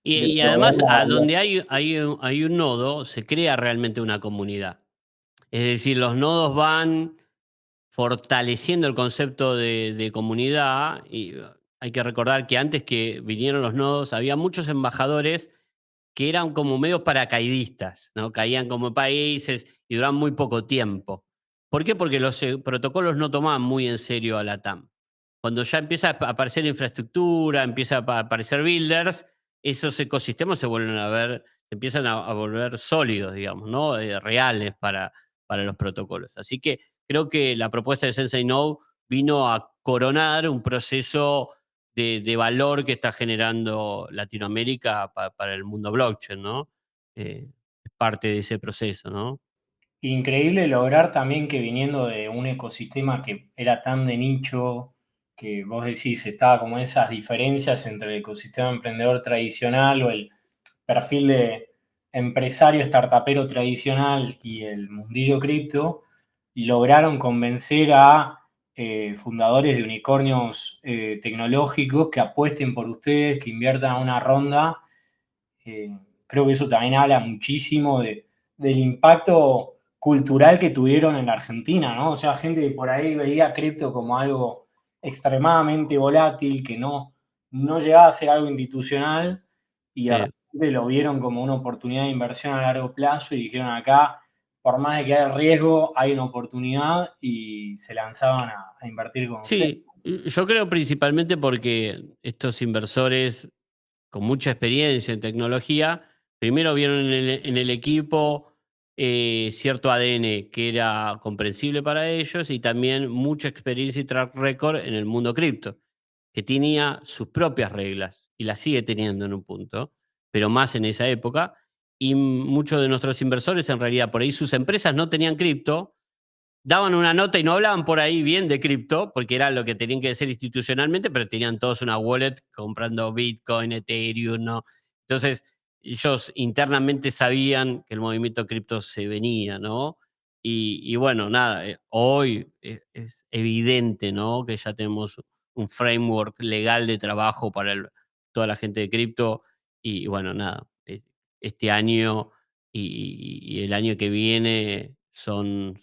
Y proveer además, la a realidad. donde hay un nodo, se crea realmente una comunidad. Es decir, los nodos van fortaleciendo el concepto de comunidad y hay que recordar que antes que vinieron los nodos, había muchos embajadores que eran como medios paracaidistas, ¿no? Caían como países y duraban muy poco tiempo. ¿Por qué? Porque los protocolos no tomaban muy en serio a la TAM. Cuando ya empieza a aparecer infraestructura, empieza a aparecer builders, esos ecosistemas se vuelven a ver, empiezan a volver sólidos, digamos, ¿no? Reales para los protocolos. Así que creo que la propuesta de Sensei No vino a coronar un proceso de valor que está generando Latinoamérica para el mundo blockchain, ¿no? Es parte de ese proceso, ¿no? Increíble lograr también que viniendo de un ecosistema que era tan de nicho, que vos decís, estaba como esas diferencias entre el ecosistema emprendedor tradicional o el perfil de empresario startupero tradicional y el mundillo cripto, lograron convencer a fundadores de unicornios tecnológicos que apuesten por ustedes, que inviertan una ronda. Eh, Creo que eso también habla muchísimo del impacto cultural que tuvieron en la Argentina, ¿no? O sea, gente que por ahí veía cripto como algo extremadamente volátil, que no llegaba a ser algo institucional, y de Sí. repente lo vieron como una oportunidad de inversión a largo plazo y dijeron acá, por más de que haya riesgo, hay una oportunidad y se lanzaban a invertir con usted. Sí, yo creo principalmente porque estos inversores con mucha experiencia en tecnología Primero vieron en el equipo cierto ADN que era comprensible para ellos y también mucha experiencia y track record en el mundo cripto, que tenía sus propias reglas y las sigue teniendo en un punto, pero más en esa época. Y muchos de nuestros inversores, en realidad, por ahí sus empresas no tenían cripto, daban una nota y no hablaban por ahí bien de cripto, porque era lo que tenían que hacer institucionalmente, pero tenían todos una wallet comprando Bitcoin, Ethereum, ¿no? Entonces, ellos internamente sabían que el movimiento cripto se venía, ¿no? Y bueno, nada, hoy es evidente, ¿no? Que ya tenemos un framework legal de trabajo para toda la gente de cripto. Y bueno, nada, este año y el año que viene son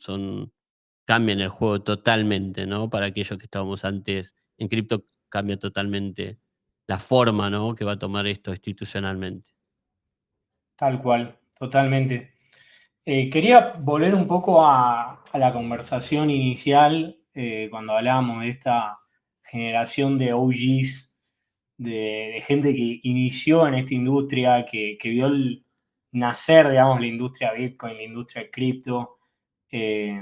cambian el juego totalmente, ¿no? Para aquellos que estábamos antes en cripto, cambia totalmente la forma, ¿no? Que va a tomar esto institucionalmente. Tal cual, totalmente. Quería volver un poco a la conversación inicial, cuando hablábamos de esta generación de OGs, de gente que inició en esta industria, que vio nacer, digamos, la industria Bitcoin, la industria cripto. Eh,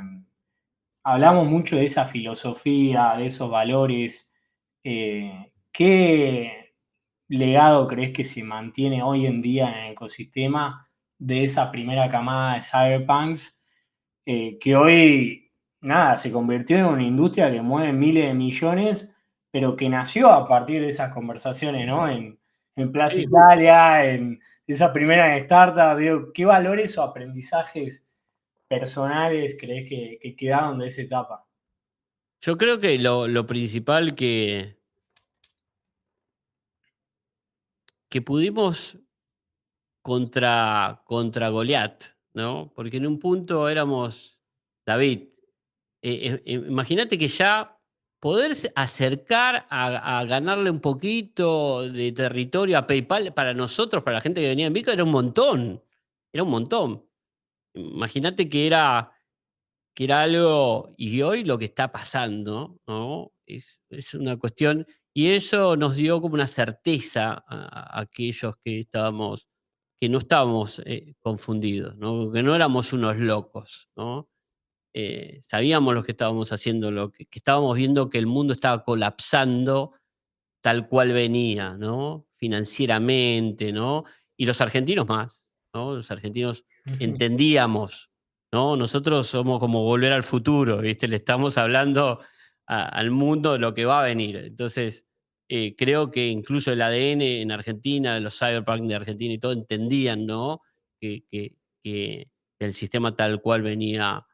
Hablamos mucho de esa filosofía, de esos valores. ¿Qué legado crees que se mantiene hoy en día en el ecosistema de esa primera camada de cyberpunks, que hoy, nada, se convirtió en una industria que mueve miles de millones, pero que nació a partir de esas conversaciones, ¿no? En Plaza Sí, Italia, en esa primera startup, digo, ¿qué valores o aprendizajes personales crees que quedaron de esa etapa? yo creo que lo principal que pudimos contra Goliat, ¿no? Porque en un punto éramos David. Imagínate que ya poderse acercar a ganarle un poquito de territorio a PayPal para nosotros, para la gente que venía en Bitcoin, era un montón. Imagínate que era algo, y hoy lo que está pasando, ¿no? Es una cuestión, y eso nos dio como una certeza a aquellos que no estábamos confundidos, ¿no? Que no éramos unos locos, ¿no? Sabíamos lo que estábamos haciendo, que estábamos viendo que el mundo estaba colapsando tal cual venía, ¿no? Financieramente, ¿no? Y los argentinos más, ¿no? Los argentinos entendíamos, ¿no? Nosotros somos como volver al futuro, ¿viste? Le estamos hablando al mundo de lo que va a venir. Entonces, creo que incluso el ADN en Argentina, los cyberpunk de Argentina y todo, entendían, ¿no? Que el sistema tal cual venía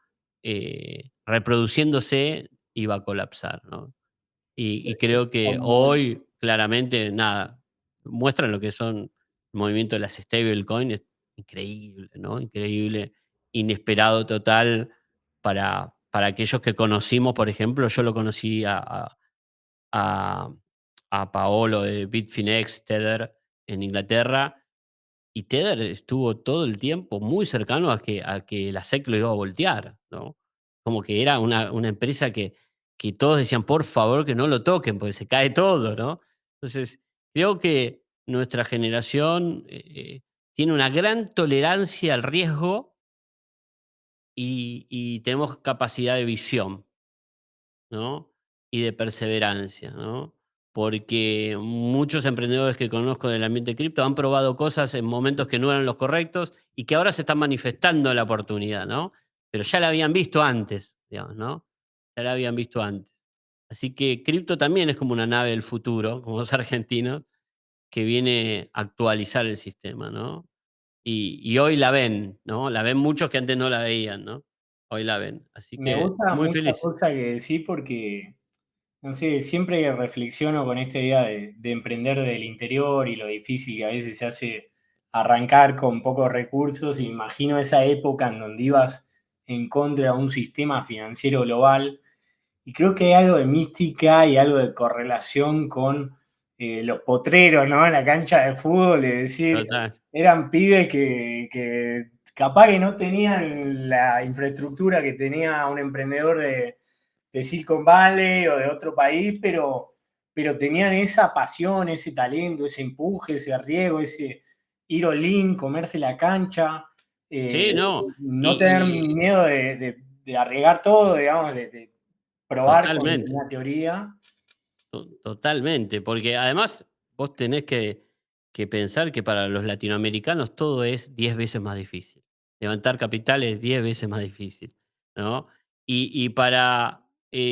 reproduciéndose iba a colapsar, ¿no? Y Es creo que como, hoy, claramente, nada, muestran lo que son el movimiento de las stablecoin, es increíble, ¿no? Increíble, inesperado total para aquellos que conocimos, por ejemplo, yo lo conocí a Paolo de Bitfinex, Tether, en Inglaterra, y Tether estuvo todo el tiempo muy cercano a que la SEC lo iba a voltear, ¿no? Como que era una empresa que todos decían, por favor, que no lo toquen, porque se cae todo, ¿no? Entonces, creo que nuestra generación tiene una gran tolerancia al riesgo y tenemos capacidad de visión, ¿no? Y de perseverancia, ¿no? Porque muchos emprendedores que conozco del ambiente cripto han probado cosas en momentos que no eran los correctos y que ahora se están manifestando la oportunidad, ¿no? Pero ya la habían visto antes, digamos, ¿no? Ya la habían visto antes. Así que cripto también es como una nave del futuro, como los argentinos, que viene a actualizar el sistema, ¿no? Y hoy la ven, ¿no? La ven muchos que antes no la veían, ¿no? Hoy la ven. Así me que gusta muy mucha feliz. cosa que decís porque, no sé, siempre reflexiono con esta idea de emprender del interior y lo difícil que a veces se hace arrancar con pocos recursos. Imagino esa época en donde ibas en contra de un sistema financiero global. Y creo que hay algo de mística y algo de correlación con los potreros, ¿no? En la cancha de fútbol, es decir, Total. eran pibes que capaz que no tenían la infraestructura que tenía un emprendedor de Silicon Valley o de otro país, pero tenían esa pasión, ese talento, ese empuje, ese riesgo, ir all in, comerse la cancha, Sí, no. no tener Y miedo de arriesgar todo, digamos, de probar con totalmente. una teoría. Totalmente, porque además vos tenés que pensar que para los latinoamericanos todo es 10 veces más difícil. Levantar capital es 10 veces más difícil, ¿no? Y para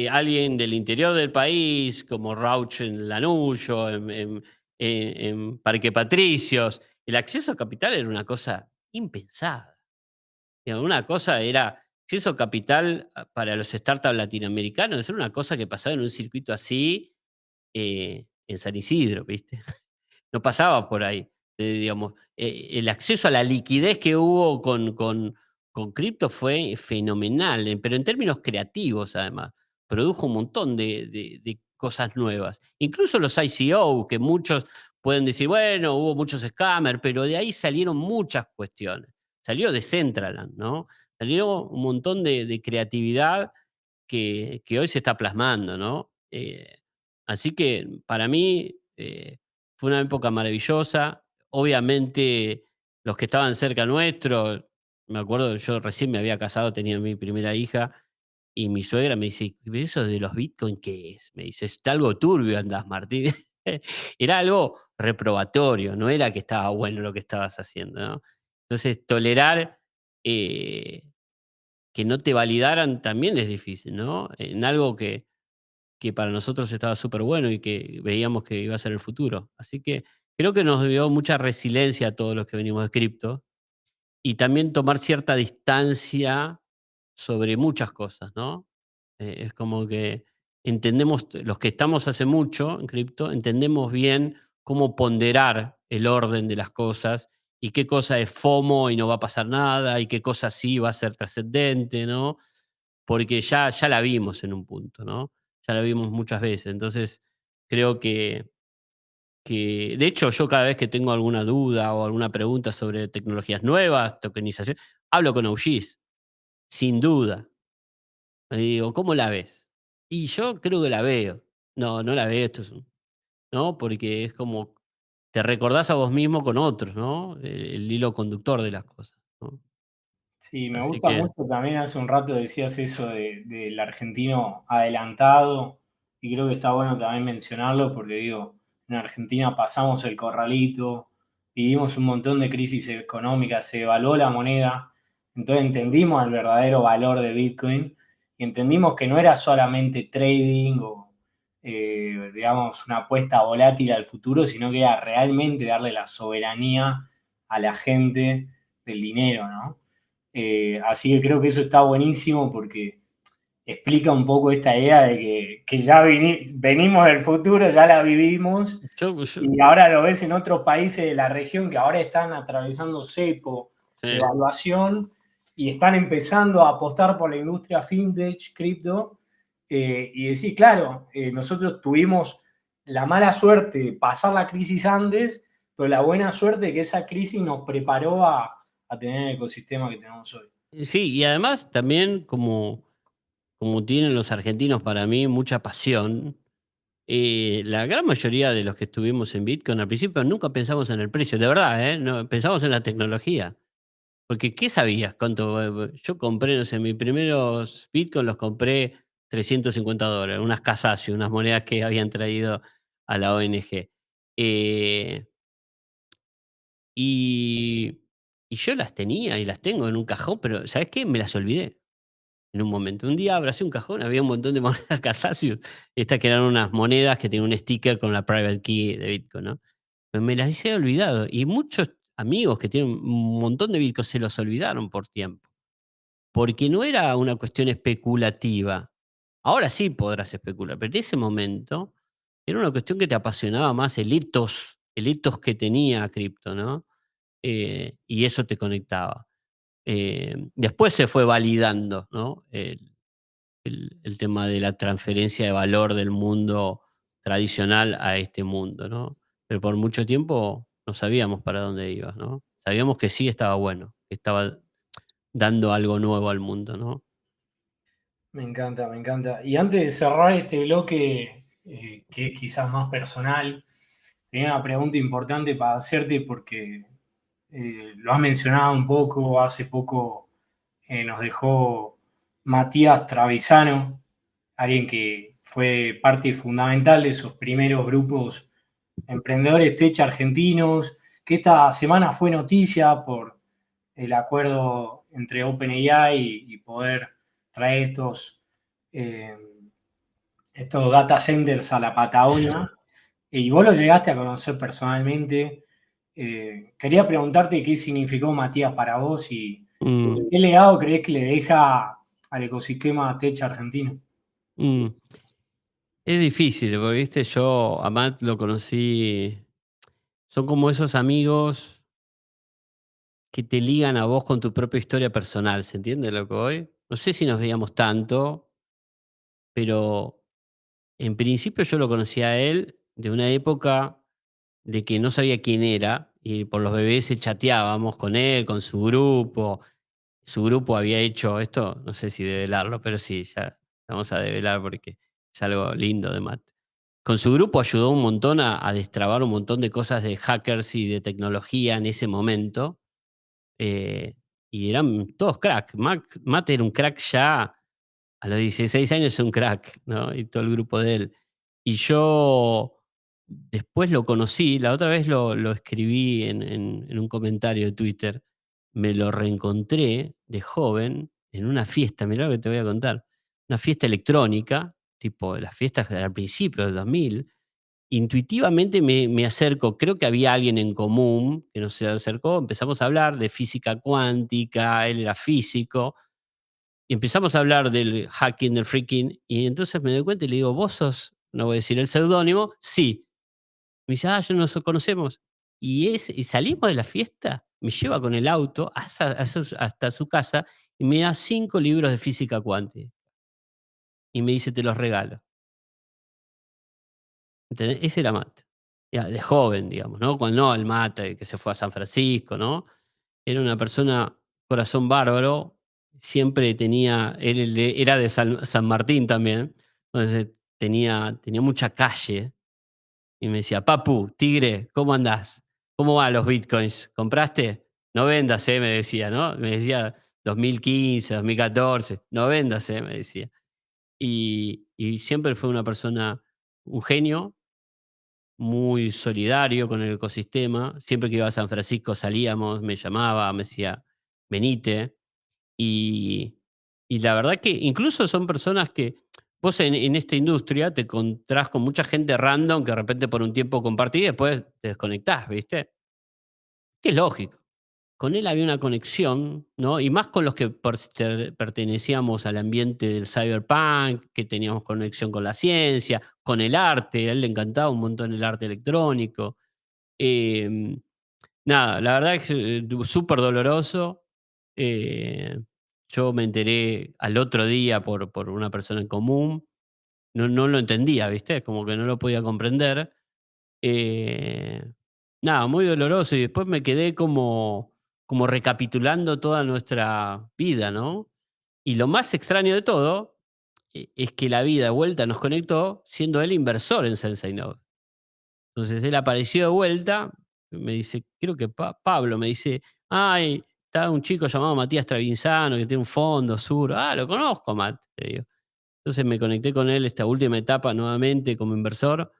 alguien del interior del país, como Rauch en Lanullo, en Parque Patricios, el acceso a capital era una cosa impensada. Digamos, una cosa era acceso a capital para los startups latinoamericanos, era una cosa que pasaba en un circuito así en San Isidro, ¿viste? No pasaba por ahí. Digamos, el acceso a la liquidez que hubo con cripto fue fenomenal, pero en términos creativos, además. Produjo un montón de cosas nuevas. Incluso los ICO, que muchos pueden decir, bueno, hubo muchos scammers, pero de ahí salieron muchas cuestiones. Salió de Decentraland, ¿no? Salió un montón de creatividad que hoy se está plasmando, ¿no? Así que para mí fue una época maravillosa. Obviamente, los que estaban cerca nuestro, me acuerdo, yo recién me había casado, tenía mi primera hija, y mi suegra me dice: "¿Pero eso de los Bitcoin qué es?". Me dice: "Está algo turbio andás, Martín". Era algo reprobatorio, no era que estaba bueno lo que estabas haciendo, ¿no? Entonces, tolerar que no te validaran también es difícil, ¿no? En algo que para nosotros estaba súper bueno y que veíamos que iba a ser el futuro. Así que creo que nos dio mucha resiliencia a todos los que venimos de cripto y también tomar cierta distancia sobre muchas cosas, ¿no? Es como que entendemos, los que estamos hace mucho en cripto, entendemos bien cómo ponderar el orden de las cosas y qué cosa es FOMO y no va a pasar nada y qué cosa sí va a ser trascendente, ¿no? Porque ya la vimos en un punto, ¿no? Ya la vimos muchas veces. Entonces, creo que de hecho, yo cada vez que tengo alguna duda o alguna pregunta sobre tecnologías nuevas, tokenización, hablo con OGs, sin duda. Y digo: "¿Cómo la ves?". Y yo creo que la veo. No, no la veo, esto es un ¿no? Porque es como te recordás a vos mismo con otros, ¿no? El hilo conductor de las cosas, ¿no? Sí, me Así gusta que mucho también, hace un rato decías eso del argentino adelantado, y creo que está bueno también mencionarlo porque digo, en Argentina pasamos el corralito, vivimos un montón de crisis económicas, se devaluó la moneda, entonces entendimos el verdadero valor de Bitcoin y entendimos que no era solamente trading o, digamos, una apuesta volátil al futuro, sino que era realmente darle la soberanía a la gente del dinero, ¿no? Así que creo que eso está buenísimo porque explica un poco esta idea de que ya venimos del futuro, ya la vivimos yo y ahora lo ves en otros países de la región que ahora están atravesando cepo, sí. devaluación y están empezando a apostar por la industria fintech, cripto, y decir, claro, nosotros tuvimos la mala suerte de pasar la crisis antes, pero la buena suerte de que esa crisis nos preparó a tener el ecosistema que tenemos hoy. Sí, y además también como tienen los argentinos para mí mucha pasión, la gran mayoría de los que estuvimos en Bitcoin al principio nunca pensamos en el precio, de verdad, ¿eh? No, pensamos en la tecnología. Porque, ¿qué sabías? ¿Cuánto? Yo compré, no sé, mis primeros Bitcoin los compré $350, unas Casasio, unas monedas que habían traído a la ONG. Eh, y, y yo las tenía y las tengo en un cajón, pero ¿sabes qué? Me las olvidé en un momento. Un día abracé un cajón, había un montón de monedas Casasio, estas que eran unas monedas que tenían un sticker con la private key de Bitcoin, ¿no? Pues me las he olvidado. Y muchos amigos que tienen un montón de Bitcoin se los olvidaron por tiempo. Porque no era una cuestión especulativa. Ahora sí podrás especular, pero en ese momento era una cuestión que te apasionaba más el ethos que tenía cripto, ¿no? Y eso te conectaba. Después se fue validando, ¿no? El tema de la transferencia de valor del mundo tradicional a este mundo, ¿no? Pero por mucho tiempo no sabíamos para dónde iba, ¿no? Sabíamos que sí estaba bueno, que estaba dando algo nuevo al mundo, ¿no? Me encanta, me encanta. Y antes de cerrar este bloque, que es quizás más personal, tenía una pregunta importante para hacerte porque lo has mencionado un poco, hace poco nos dejó Matías Travisano, alguien que fue parte fundamental de esos primeros grupos emprendedores tech argentinos, que esta semana fue noticia por el acuerdo entre OpenAI y poder traer eh, estos data centers a la Patagonia. Y vos lo llegaste a conocer personalmente. Quería preguntarte qué significó Matías para vos y Mm, qué legado crees que le deja al ecosistema tech argentino. mm. Es difícil, porque viste, yo a Matt lo conocí, son como esos amigos que te ligan a vos con tu propia historia personal, ¿se entiende lo que voy? No sé si nos veíamos tanto, pero en principio yo lo conocí a él de una época de que no sabía quién era y por los bebés se chateábamos con él, con su grupo. Su grupo había hecho esto, no sé si develarlo, pero sí, ya vamos a develar porque es algo lindo de Matt. Con su grupo ayudó un montón a destrabar un montón de cosas de hackers y de tecnología en ese momento. eh, y eran todos crack. Matt era un crack ya a los 16 años, es un crack, ¿no? Y todo el grupo de él. Y yo después lo conocí, la otra vez lo escribí en un comentario de Twitter, me lo reencontré de joven en una fiesta, mirá lo que te voy a contar, una fiesta electrónica, tipo las fiestas al principio del 2000. Intuitivamente me acerco, creo que había alguien en común que nos se acercó, empezamos a hablar de física cuántica, él era físico, y empezamos a hablar del hacking, del freaking, y entonces me doy cuenta y le digo: "¿Vos sos?", no voy a decir el seudónimo, "Sí". Me dice: "Ah, ya nos conocemos". Y salimos de la fiesta, me lleva con el auto hasta su casa y me da 5 libros de física cuántica y me dice: "Te los regalo". ¿Entendés? Ese era Matt. Ya, de joven, digamos, ¿no? Cuando no el Matt, que se fue a San Francisco, ¿no? Era una persona, corazón bárbaro, siempre tenía, era de San Martín también, entonces tenía mucha calle y me decía: "Papu, tigre, ¿cómo andás? ¿Cómo van los bitcoins? ¿Compraste? No vendas, me decía, ¿no? Me decía 2015, 2014, no vendas, me decía. Y siempre fue una persona, un genio, muy solidario con el ecosistema. Siempre que iba a San Francisco salíamos, me llamaba, me decía: "Venite". Y, y la verdad que incluso son personas que vos en esta industria te encontrás con mucha gente random que de repente por un tiempo compartís y después te desconectás, ¿viste? Que es lógico. Con él había una conexión, ¿no? Y más con los que pertenecíamos al ambiente del cyberpunk, que teníamos conexión con la ciencia, con el arte. A él le encantaba un montón el arte electrónico. Em, Nada, la verdad es que, súper doloroso. Eh, yo me enteré al otro día por una persona en común. No lo entendía, ¿viste? Como que no lo podía comprender. Eh, Nada, muy doloroso. Y después me quedé como recapitulando toda nuestra vida, ¿no? Y lo más extraño de todo, es que la vida de vuelta nos conectó siendo él inversor en Sensei Node. Entonces él apareció de vuelta, me dice, creo que Pablo me dice: "Ay, está un chico llamado Matías Travinzano que tiene un fondo sur". "Ah, lo conozco, Matt", le digo. Entonces me conecté con él esta última etapa nuevamente como inversor,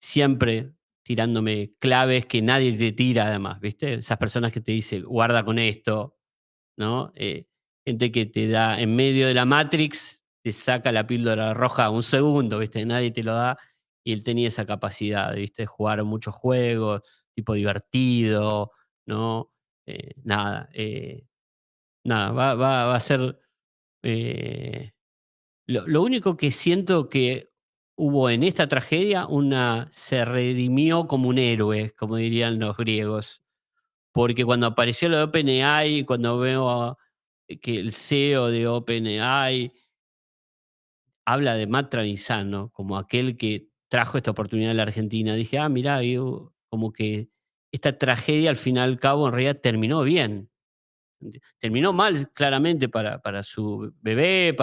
siempre tirándome claves que nadie te tira además, ¿viste? Esas personas que te dicen: "Guarda con esto", ¿no? Gente que te da en medio de la Matrix, te saca la píldora roja un segundo, ¿viste? Nadie te lo da. Y él tenía esa capacidad, ¿viste? Jugar muchos juegos, tipo divertido, ¿no? Nada, nada, va a ser. eh, lo único que siento que hubo en esta tragedia, se redimió como un héroe, como dirían los griegos. Porque cuando apareció lo de OpenAI, cuando veo que el CEO de OpenAI habla de Matt Travisano como aquel que trajo esta oportunidad a la Argentina, dije: "Ah, mirá, digo, como que esta tragedia al fin y al cabo en realidad terminó bien". Terminó mal claramente para su bebé,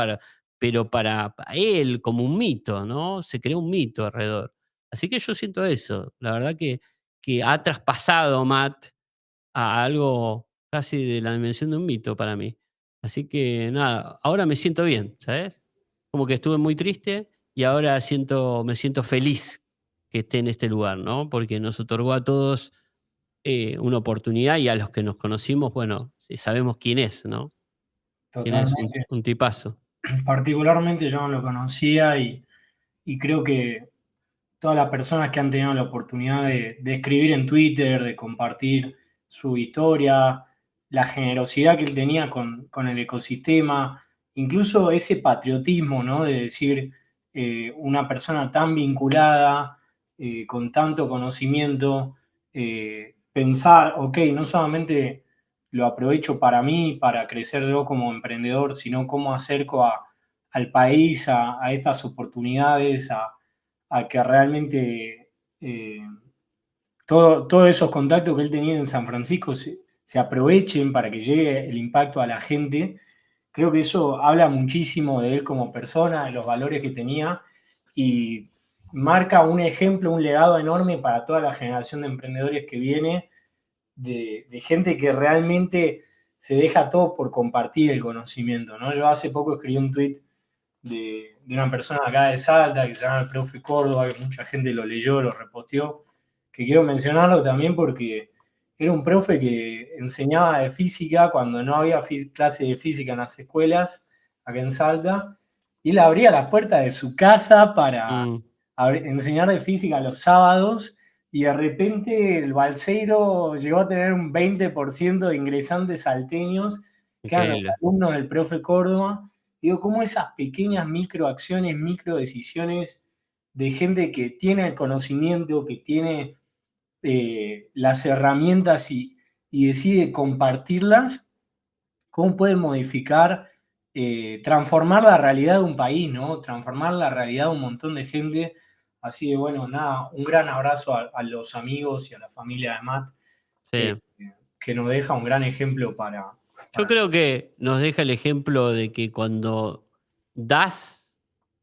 pero para él como un mito, ¿no? Se creó un mito alrededor. Así que yo siento eso. La verdad que ha traspasado Matt a algo casi de la dimensión de un mito para mí. Así que nada, ahora me siento bien, ¿sabes? Como que estuve muy triste y ahora me siento feliz que esté en este lugar, ¿no? Porque nos otorgó a todos una oportunidad y a los que nos conocimos, bueno, sí sabemos quién es, ¿no? Quién es Totalmente. un tipazo. Particularmente yo no lo conocía y creo que todas las personas que han tenido la oportunidad de escribir en Twitter, de compartir su historia, la generosidad que él tenía con el ecosistema, incluso ese patriotismo, ¿no? De decir, una persona tan vinculada, con tanto conocimiento, pensar, ok, no solamente lo aprovecho para mí, para crecer yo como emprendedor, sino cómo acerco al país, a estas oportunidades, a que realmente todos esos contactos que él tenía en San Francisco se aprovechen para que llegue el impacto a la gente. Creo que eso habla muchísimo de él como persona, de los valores que tenía y marca un ejemplo, un legado enorme para toda la generación de emprendedores que viene, de gente que realmente se deja todo por compartir el conocimiento, ¿no? Yo hace poco escribí un tweet de una persona acá de Salta que se llama el profe Córdoba, que mucha gente lo leyó, lo reposteó, que quiero mencionarlo también porque era un profe que enseñaba de física cuando no había clase de física en las escuelas acá en Salta, y él abría las puertas de su casa para Mm, enseñar de física los sábados, y de repente el Balseiro llegó a tener un 20% de ingresantes salteños, que eran los increíble. alumnos del profe Córdoba. Digo, cómo esas pequeñas microacciones, microdecisiones de gente que tiene el conocimiento, que tiene las herramientas y decide compartirlas, cómo puede modificar, transformar la realidad de un país, ¿no? Transformar la realidad de un montón de gente. Así que bueno, nada, un gran abrazo a los amigos y a la familia de Matt, eh, Sí. que nos deja un gran ejemplo Yo para... creo que nos deja el ejemplo de que cuando das,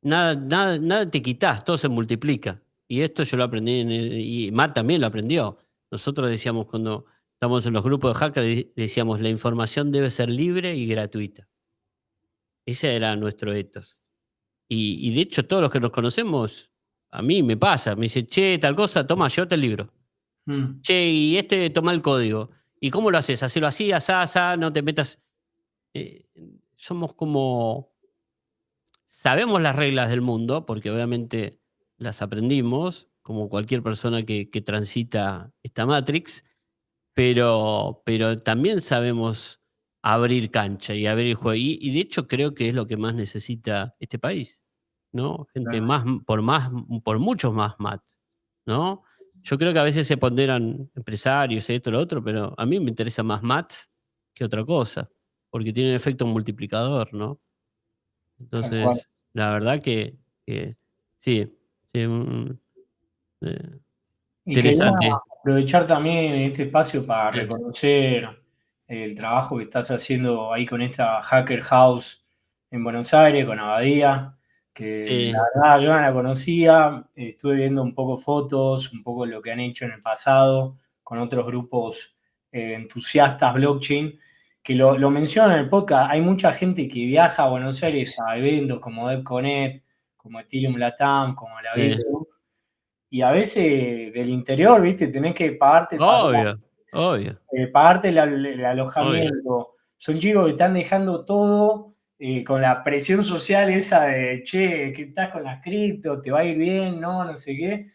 nada te quitas, todo se multiplica. Y esto yo lo aprendí y Matt también lo aprendió. Nosotros decíamos cuando estamos en los grupos de hackers, decíamos, la información debe ser libre y gratuita. Ese era nuestro ethos. Y de hecho, todos los que nos conocemos, a mí me pasa, me dice, che, tal cosa, toma, llévate el libro. Mm, Che, y este toma el código. ¿Y cómo lo haces? Hacelo así, asá, asá, no te metas. eh, Somos como, sabemos las reglas del mundo, porque obviamente las aprendimos, como cualquier persona que transita esta Matrix, pero también sabemos abrir cancha y abrir juego. Y de hecho creo que es lo que más necesita este país, ¿no? Gente claro, por muchos más mats, ¿no? Yo creo que a veces se ponderan empresarios, esto, lo otro, pero a mí me interesa más mats que otra cosa, porque tiene un efecto multiplicador, ¿no? tal cual. Entonces, la verdad que sí, sí, eh, Y quería interesante. aprovechar también este espacio para Sí, reconocer el trabajo que estás haciendo ahí con esta Hacker House en Buenos Aires, con Abadía, que sí, la verdad yo no la conocía, estuve viendo un poco fotos, un poco lo que han hecho en el pasado con otros grupos entusiastas blockchain, que lo menciono en el podcast, hay mucha gente que viaja a Buenos Aires a eventos como DevConnect, como Ethereum Latam, como la sí. Bitcoin, y a veces del interior, ¿viste? Tenés que pagarte el pasaje, Obvio, obvio, pagarte el obvio. alojamiento. Son chicos que están dejando todo con la presión social esa de, che, que estás con las cripto, te va a ir bien, no, no sé qué.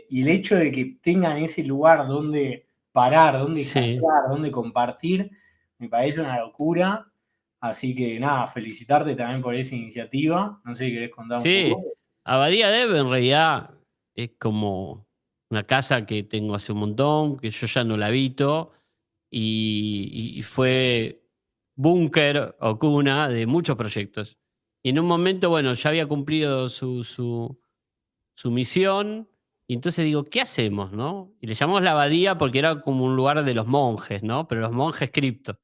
Y el hecho de que tengan ese lugar donde parar, donde Sí, hackear, donde compartir, me parece una locura. Así que nada, felicitarte también por esa iniciativa. No sé si querés contar un sí. poco. Abadía Dev en realidad es como una casa que tengo hace un montón, que yo ya no la habito, y fue búnker o cuna de muchos proyectos. Y en un momento, bueno, ya había cumplido su misión, y entonces digo, ¿qué hacemos, no? Y le llamamos la abadía porque era como un lugar de los monjes, ¿no? Pero los monjes cripto.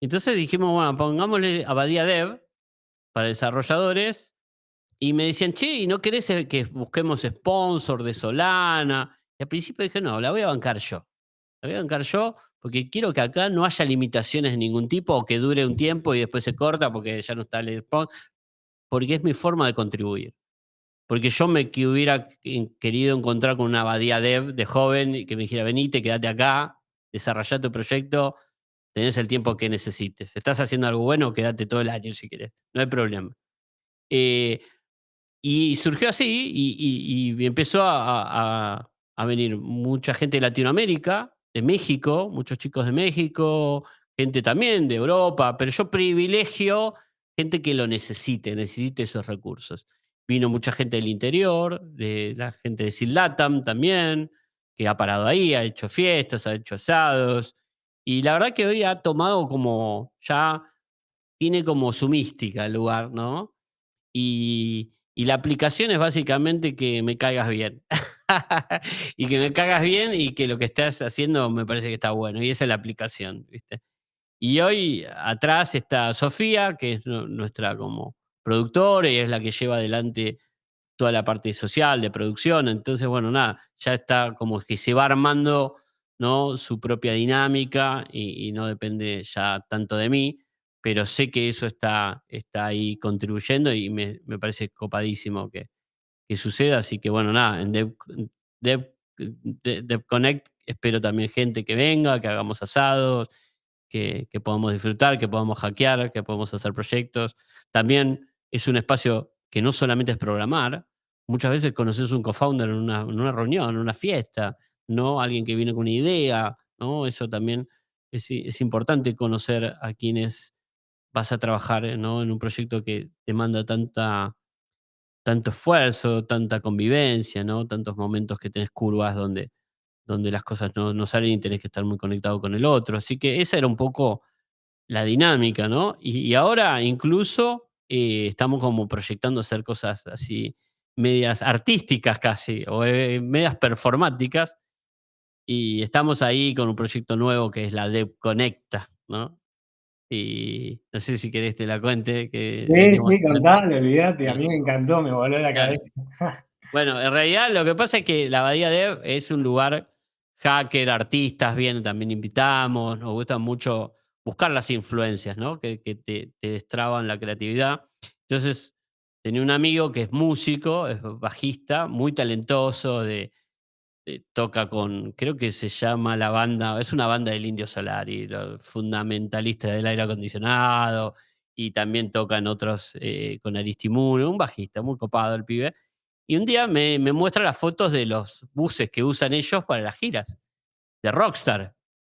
Entonces dijimos, bueno, pongámosle Abadía Dev para desarrolladores. Y me decían, che, ¿y no querés que busquemos sponsor de Solana? Y al principio dije, no, la voy a bancar yo. La voy a bancar yo porque quiero que acá no haya limitaciones de ningún tipo o que dure un tiempo y después se corta porque ya no está el spot, porque es mi forma de contribuir. Porque yo me que hubiera querido encontrar con una abadía dev de joven y que me dijera, venite, quédate acá, desarrollá tu proyecto, tenés el tiempo que necesites. ¿Estás haciendo algo bueno? Quédate todo el año si querés, no hay problema. Eh, y surgió así y empezó a venir mucha gente de Latinoamérica, de México, muchos chicos de México, gente también de Europa, pero yo privilegio gente que lo necesite esos recursos. Vino mucha gente del interior, de la gente de Sildatam también, que ha parado ahí, ha hecho fiestas, ha hecho asados. Y la verdad que hoy ha tomado como, ya tiene como su mística el lugar, ¿no? Y la aplicación es básicamente que me caigas bien. Y que me caigas bien y que lo que estás haciendo me parece que está bueno. Y esa es la aplicación, ¿viste? Y hoy atrás está Sofía, que es nuestra como productora y es la que lleva adelante toda la parte social, de producción. Entonces, bueno, nada, ya está como que se va armando, ¿no? Su propia dinámica y no depende ya tanto de mí, pero sé que eso está ahí contribuyendo y me parece copadísimo que suceda. Así que, bueno, nada, en Dev Connect espero también gente que venga, que hagamos asados, que podamos disfrutar, que podamos hackear, que podamos hacer proyectos. También es un espacio que no solamente es programar, muchas veces conoces un co-founder en una reunión, en una fiesta, ¿no? Alguien que viene con una idea, ¿no? Eso también es importante conocer a quienes vas a trabajar, ¿no? En un proyecto que demanda tanto esfuerzo, tanta convivencia, ¿no? Tantos momentos que tenés curvas donde las cosas no salen y tenés que estar muy conectado con el otro. Así que esa era un poco la dinámica, ¿no? Y ahora incluso estamos como proyectando hacer cosas así medias artísticas casi, o medias performáticas, y estamos ahí con un proyecto nuevo que es la Dev Conecta, ¿no? Y no sé si querés te la cuente, que Sí, venimos sí, contale, olvídate, a eh, mí me encantó, me voló la claro. cabeza. Bueno, en realidad lo que pasa es que la Abadía Dev es un lugar hacker, artistas vienen, también invitamos, nos gusta mucho buscar las influencias, ¿no? Que te destraban la creatividad. Entonces, tenía un amigo que es músico, es bajista, muy talentoso, toca con, creo que se llama la banda, es una banda del Indio Solari, los fundamentalistas del aire acondicionado, y también toca en otros con Aristimuño, un bajista, muy copado el pibe. Y un día me muestra las fotos de los buses que usan ellos para las giras, de Rockstar.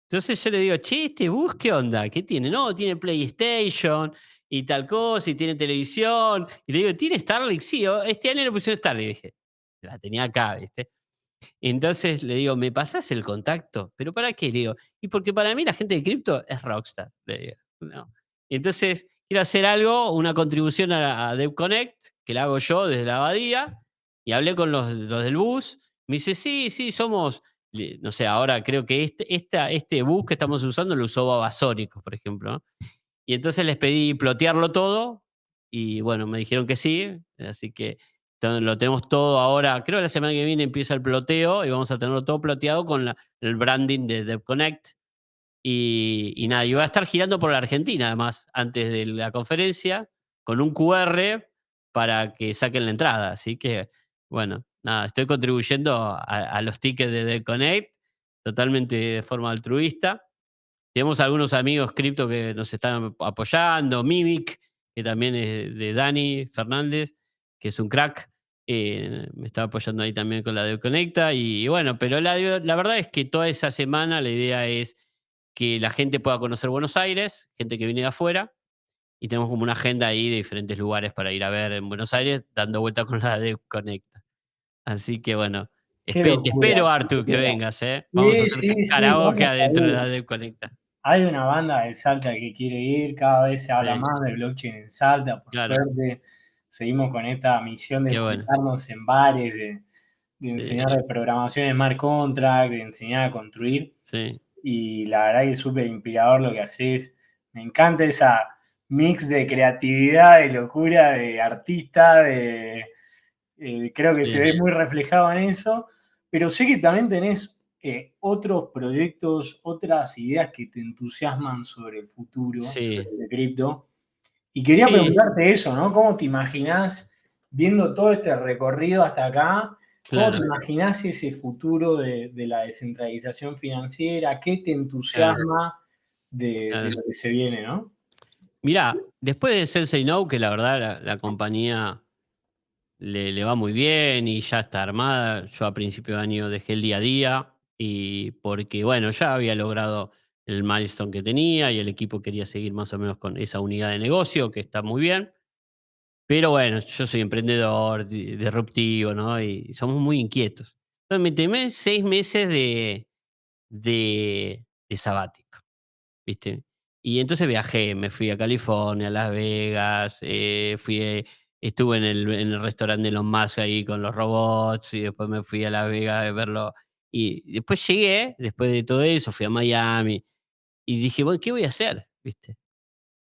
Entonces yo le digo, che, ¿este bus qué onda? ¿Qué tiene? No, tiene PlayStation y tal cosa, y tiene televisión. Y le digo, ¿tiene Starlink? Sí, este año le pusieron Starlink. Dije, la tenía acá, ¿viste? Entonces le digo, ¿me pasás el contacto? ¿Pero para qué? Le digo, y porque para mí la gente de cripto es Rockstar. Le digo, ¿no? Entonces, quiero hacer algo, una contribución a DevConnect, que la hago yo desde la abadía, y hablé con los del bus. Me dice, sí, sí, somos, no sé, ahora creo que este bus que estamos usando lo usó Babasónicos, por ejemplo, ¿no? Y entonces les pedí plotearlo todo y bueno, me dijeron que sí, así que lo tenemos todo ahora. Creo que la semana que viene empieza el ploteo y vamos a tenerlo todo ploteado con el branding de DevConnect. Y nada, y va a estar girando por la Argentina además, antes de la conferencia, con un QR para que saquen la entrada. Así que, bueno, nada, estoy contribuyendo a los tickets de DevConnect totalmente de forma altruista. Tenemos algunos amigos cripto que nos están apoyando, Mimic, que también es de Dani Fernández, que es un crack, me está apoyando ahí también con la de Conecta. Y bueno, pero la verdad es que toda esa semana la idea es que la gente pueda conocer Buenos Aires, gente que viene de afuera, y tenemos como una agenda ahí de diferentes lugares para ir a ver en Buenos Aires, dando vuelta con la de Conecta. Así que bueno, Qué te locura, espero, qué Artu, que locura. vengas, ¿eh? Vamos a Sí, hacer sí, sí, karaoke vamos a adentro de ir. la de Conecta. Hay una banda de Salta que quiere ir, cada vez se habla Sí, más de blockchain en Salta, por claro. suerte. Seguimos con esta misión de Qué bueno. juntarnos en bares, de enseñar Sí, de programación en smart contract, de enseñar a construir. sí, Y la verdad que es súper inspirador lo que haces. Me encanta esa mix de creatividad, de locura, de artista, creo que se sí, ve muy reflejado en eso, pero sé que también tenés otros proyectos, otras ideas que te entusiasman sobre el futuro, sobre Sí, el de cripto. Y quería sí, preguntarte eso, ¿no? ¿Cómo te imaginás, viendo todo este recorrido hasta acá, cómo te claro, imaginás ese futuro de la descentralización financiera? ¿Qué te claro, entusiasma de claro. lo que se viene, ¿no? Mirá, después de Sensei No, que la verdad la compañía le va muy bien y ya está armada. Yo a principio de año dejé el día a día y porque, bueno, ya había logrado el milestone que tenía y el equipo quería seguir más o menos con esa unidad de negocio, que está muy bien. Pero bueno, yo soy emprendedor, disruptivo, ¿no? Y somos muy inquietos. Entonces me tomé 6 meses de sabático. ¿Viste? Y entonces viajé, me fui a California, a Las Vegas, estuve en el restaurante de Elon Musk ahí con los robots y después me fui a Las Vegas a verlo. Y después llegué, después de todo eso, fui a Miami y dije, bueno, ¿qué voy a hacer? ¿Viste?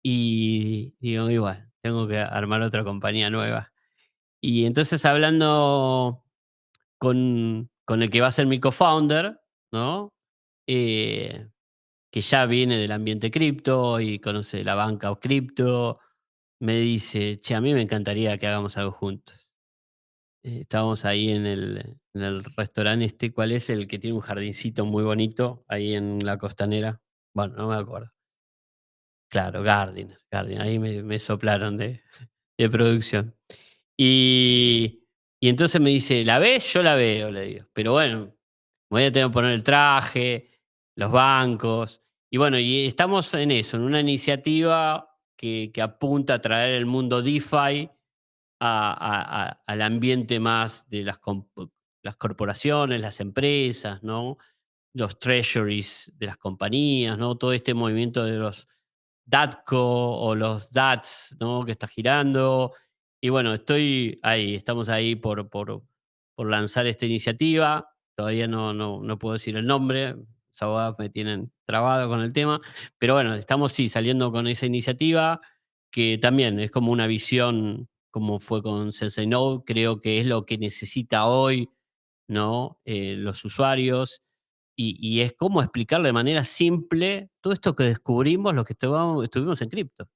Y digo, y bueno, tengo que armar otra compañía nueva. Y entonces hablando con el que va a ser mi co-founder, ¿no? Eh, que ya viene del ambiente cripto y conoce la banca o cripto, me dice, che, a mí me encantaría que hagamos algo juntos. Estábamos ahí en el restaurante este, ¿cuál es? El que tiene un jardincito muy bonito ahí en la costanera. Bueno, no me acuerdo. Claro, Gardiner. Ahí me soplaron de producción. Y entonces me dice, ¿la ves? Yo la veo, le digo. Pero bueno, me voy a tener que poner el traje, los bancos. Y bueno, y estamos en eso, en una iniciativa que apunta a traer el mundo DeFi al ambiente más de las corporaciones, las empresas, ¿no? Los treasuries de las compañías, ¿no? Todo este movimiento de los DATCO o los DATS, ¿no? Que está girando. Y bueno, estamos ahí por lanzar esta iniciativa. Todavía no puedo decir el nombre, los abogados me tienen trabado con el tema, pero bueno, estamos sí saliendo con esa iniciativa que también es como una visión, como fue con Sensei Node, creo que es lo que necesita hoy, ¿no? Los usuarios y es como explicar de manera simple todo esto que descubrimos, lo que estuvimos en cripto,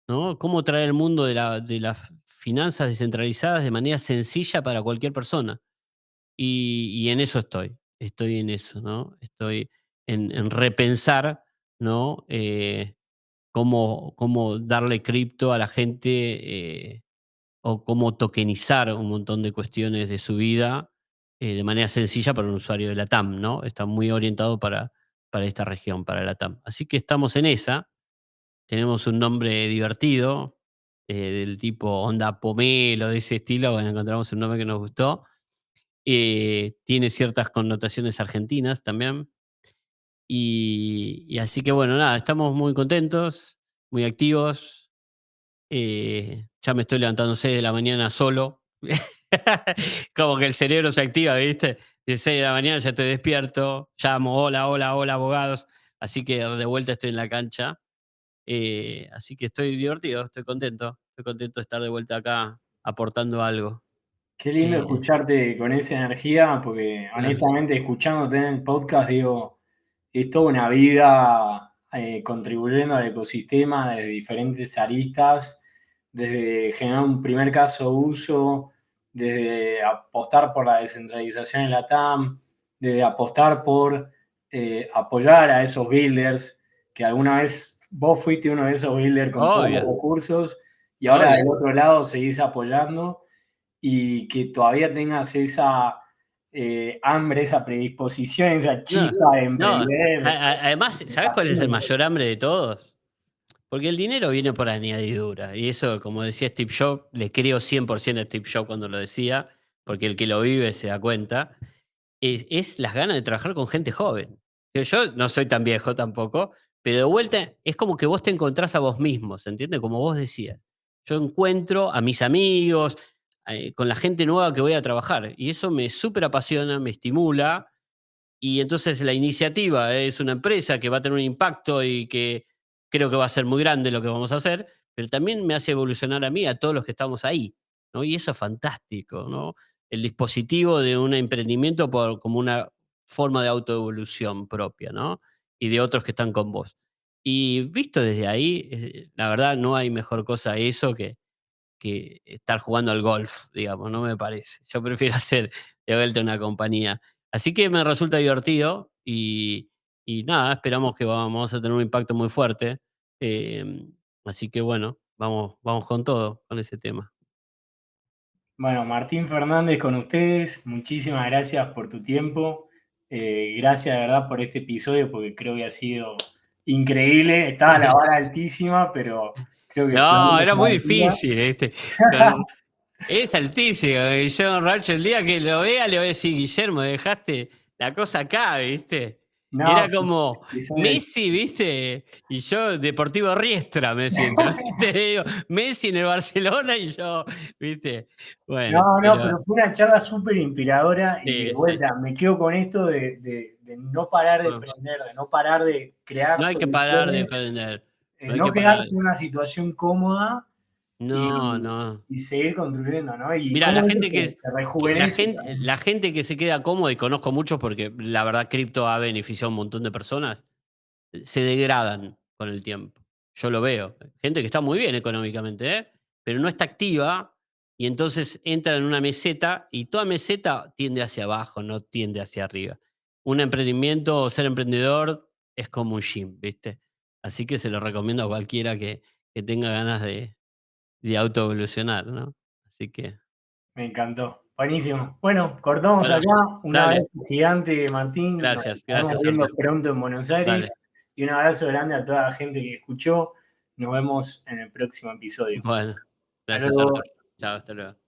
¿no? Cómo traer el mundo de las finanzas descentralizadas de manera sencilla para cualquier persona. Y en eso estoy en eso, ¿no? Estoy en repensar, ¿no? Cómo darle cripto a la gente, o cómo tokenizar un montón de cuestiones de su vida de manera sencilla para un usuario de la TAM, ¿no? Está muy orientado para esta región, para la TAM. Así que estamos en esa. Tenemos un nombre divertido, del tipo Onda Pomelo, de ese estilo. Bueno, encontramos un nombre que nos gustó. Tiene ciertas connotaciones argentinas también. Y así que bueno, nada, estamos muy contentos, muy activos. Ya me estoy levantando 6 de la mañana solo. Como que el cerebro se activa, ¿viste? De 6 de la mañana ya estoy despierto, llamo, hola, hola, hola, abogados. Así que de vuelta estoy en la cancha. Así que estoy divertido, estoy contento de estar de vuelta acá aportando algo. Qué lindo Eh, escucharte con esa energía, porque claro. honestamente escuchándote en el podcast, digo, es toda una vida contribuyendo al ecosistema desde diferentes aristas, desde generar un primer caso de uso, desde apostar por la descentralización en la TAM, desde apostar por apoyar a esos builders, que alguna vez vos fuiste uno de esos builders con pocos Obvio, recursos y ahora obvio. del otro lado seguís apoyando y que todavía tengas esa hambre, esa predisposición, esa No, chispa de no. emprender. Además, Me ¿sabes cuál es fascina. el mayor hambre de todos? Porque el dinero viene por añadidura. Y eso, como decía Steve Jobs, le creo 100% a Steve Jobs cuando lo decía, porque el que lo vive se da cuenta. Es las ganas de trabajar con gente joven. Que yo no soy tan viejo tampoco, pero de vuelta es como que vos te encontrás a vos mismo, ¿se entiende? Como vos decías. Yo encuentro a mis amigos, con la gente nueva que voy a trabajar. Y eso me súper apasiona, me estimula y entonces la iniciativa es una empresa que va a tener un impacto y que creo que va a ser muy grande lo que vamos a hacer, pero también me hace evolucionar a mí, a todos los que estamos ahí, ¿no? Y eso es fantástico, ¿no? El dispositivo de un emprendimiento como una forma de autoevolución propia, ¿no? Y de otros que están con vos. Y visto desde ahí, la verdad no hay mejor cosa eso que estar jugando al golf, digamos, no me parece. Yo prefiero hacer de vuelta una compañía. Así que me resulta divertido y nada, esperamos que vamos a tener un impacto muy fuerte. Así que bueno, vamos con todo, con ese tema. Bueno, Martín Fernández con ustedes, muchísimas gracias por tu tiempo, gracias de verdad por este episodio porque creo que ha sido increíble, estaba la vara altísima, pero creo que No, exploramos era muy arriba. difícil, ¿viste? Con Es altísimo. Guillermo Rancho, el día que lo vea, le voy a decir, Guillermo, dejaste la cosa acá, ¿viste? No, Era como quizás Messi, ¿viste? Y yo, Deportivo Riestra, me siento, ¿viste? Digo, Messi en el Barcelona y yo, ¿viste? Bueno, no, no, pero pero fue una charla súper inspiradora y de sí, sí. vuelta me quedo con esto de no parar de Bueno, aprender, de no parar de crear no hay que parar de soluciones, aprender. No hay no que parar. quedarse en una situación cómoda No, y, no. y seguir construyendo, ¿no? Y Mira, cómo eso te rejuvenece también. la gente que se queda cómoda, y conozco muchos porque la verdad cripto ha beneficiado a un montón de personas, se degradan con el tiempo. Yo lo veo. Gente que está muy bien económicamente, ¿eh? Pero no está activa y entonces entra en una meseta y toda meseta tiende hacia abajo, no tiende hacia arriba. Un emprendimiento o ser emprendedor es como un gym, ¿viste? Así que se lo recomiendo a cualquiera que tenga ganas de autoevolucionar, ¿no? Así que, Me encantó. Buenísimo. Bueno, cortamos bueno, acá. Un dale. abrazo gigante, Martín. Nos Gracias, estaremos gracias, viendo Sergio. pronto en Buenos Dale. Aires. Y un abrazo grande a toda la gente que escuchó. Nos vemos en el próximo episodio. Bueno, Hasta gracias, luego. Arthur. Chao, hasta luego.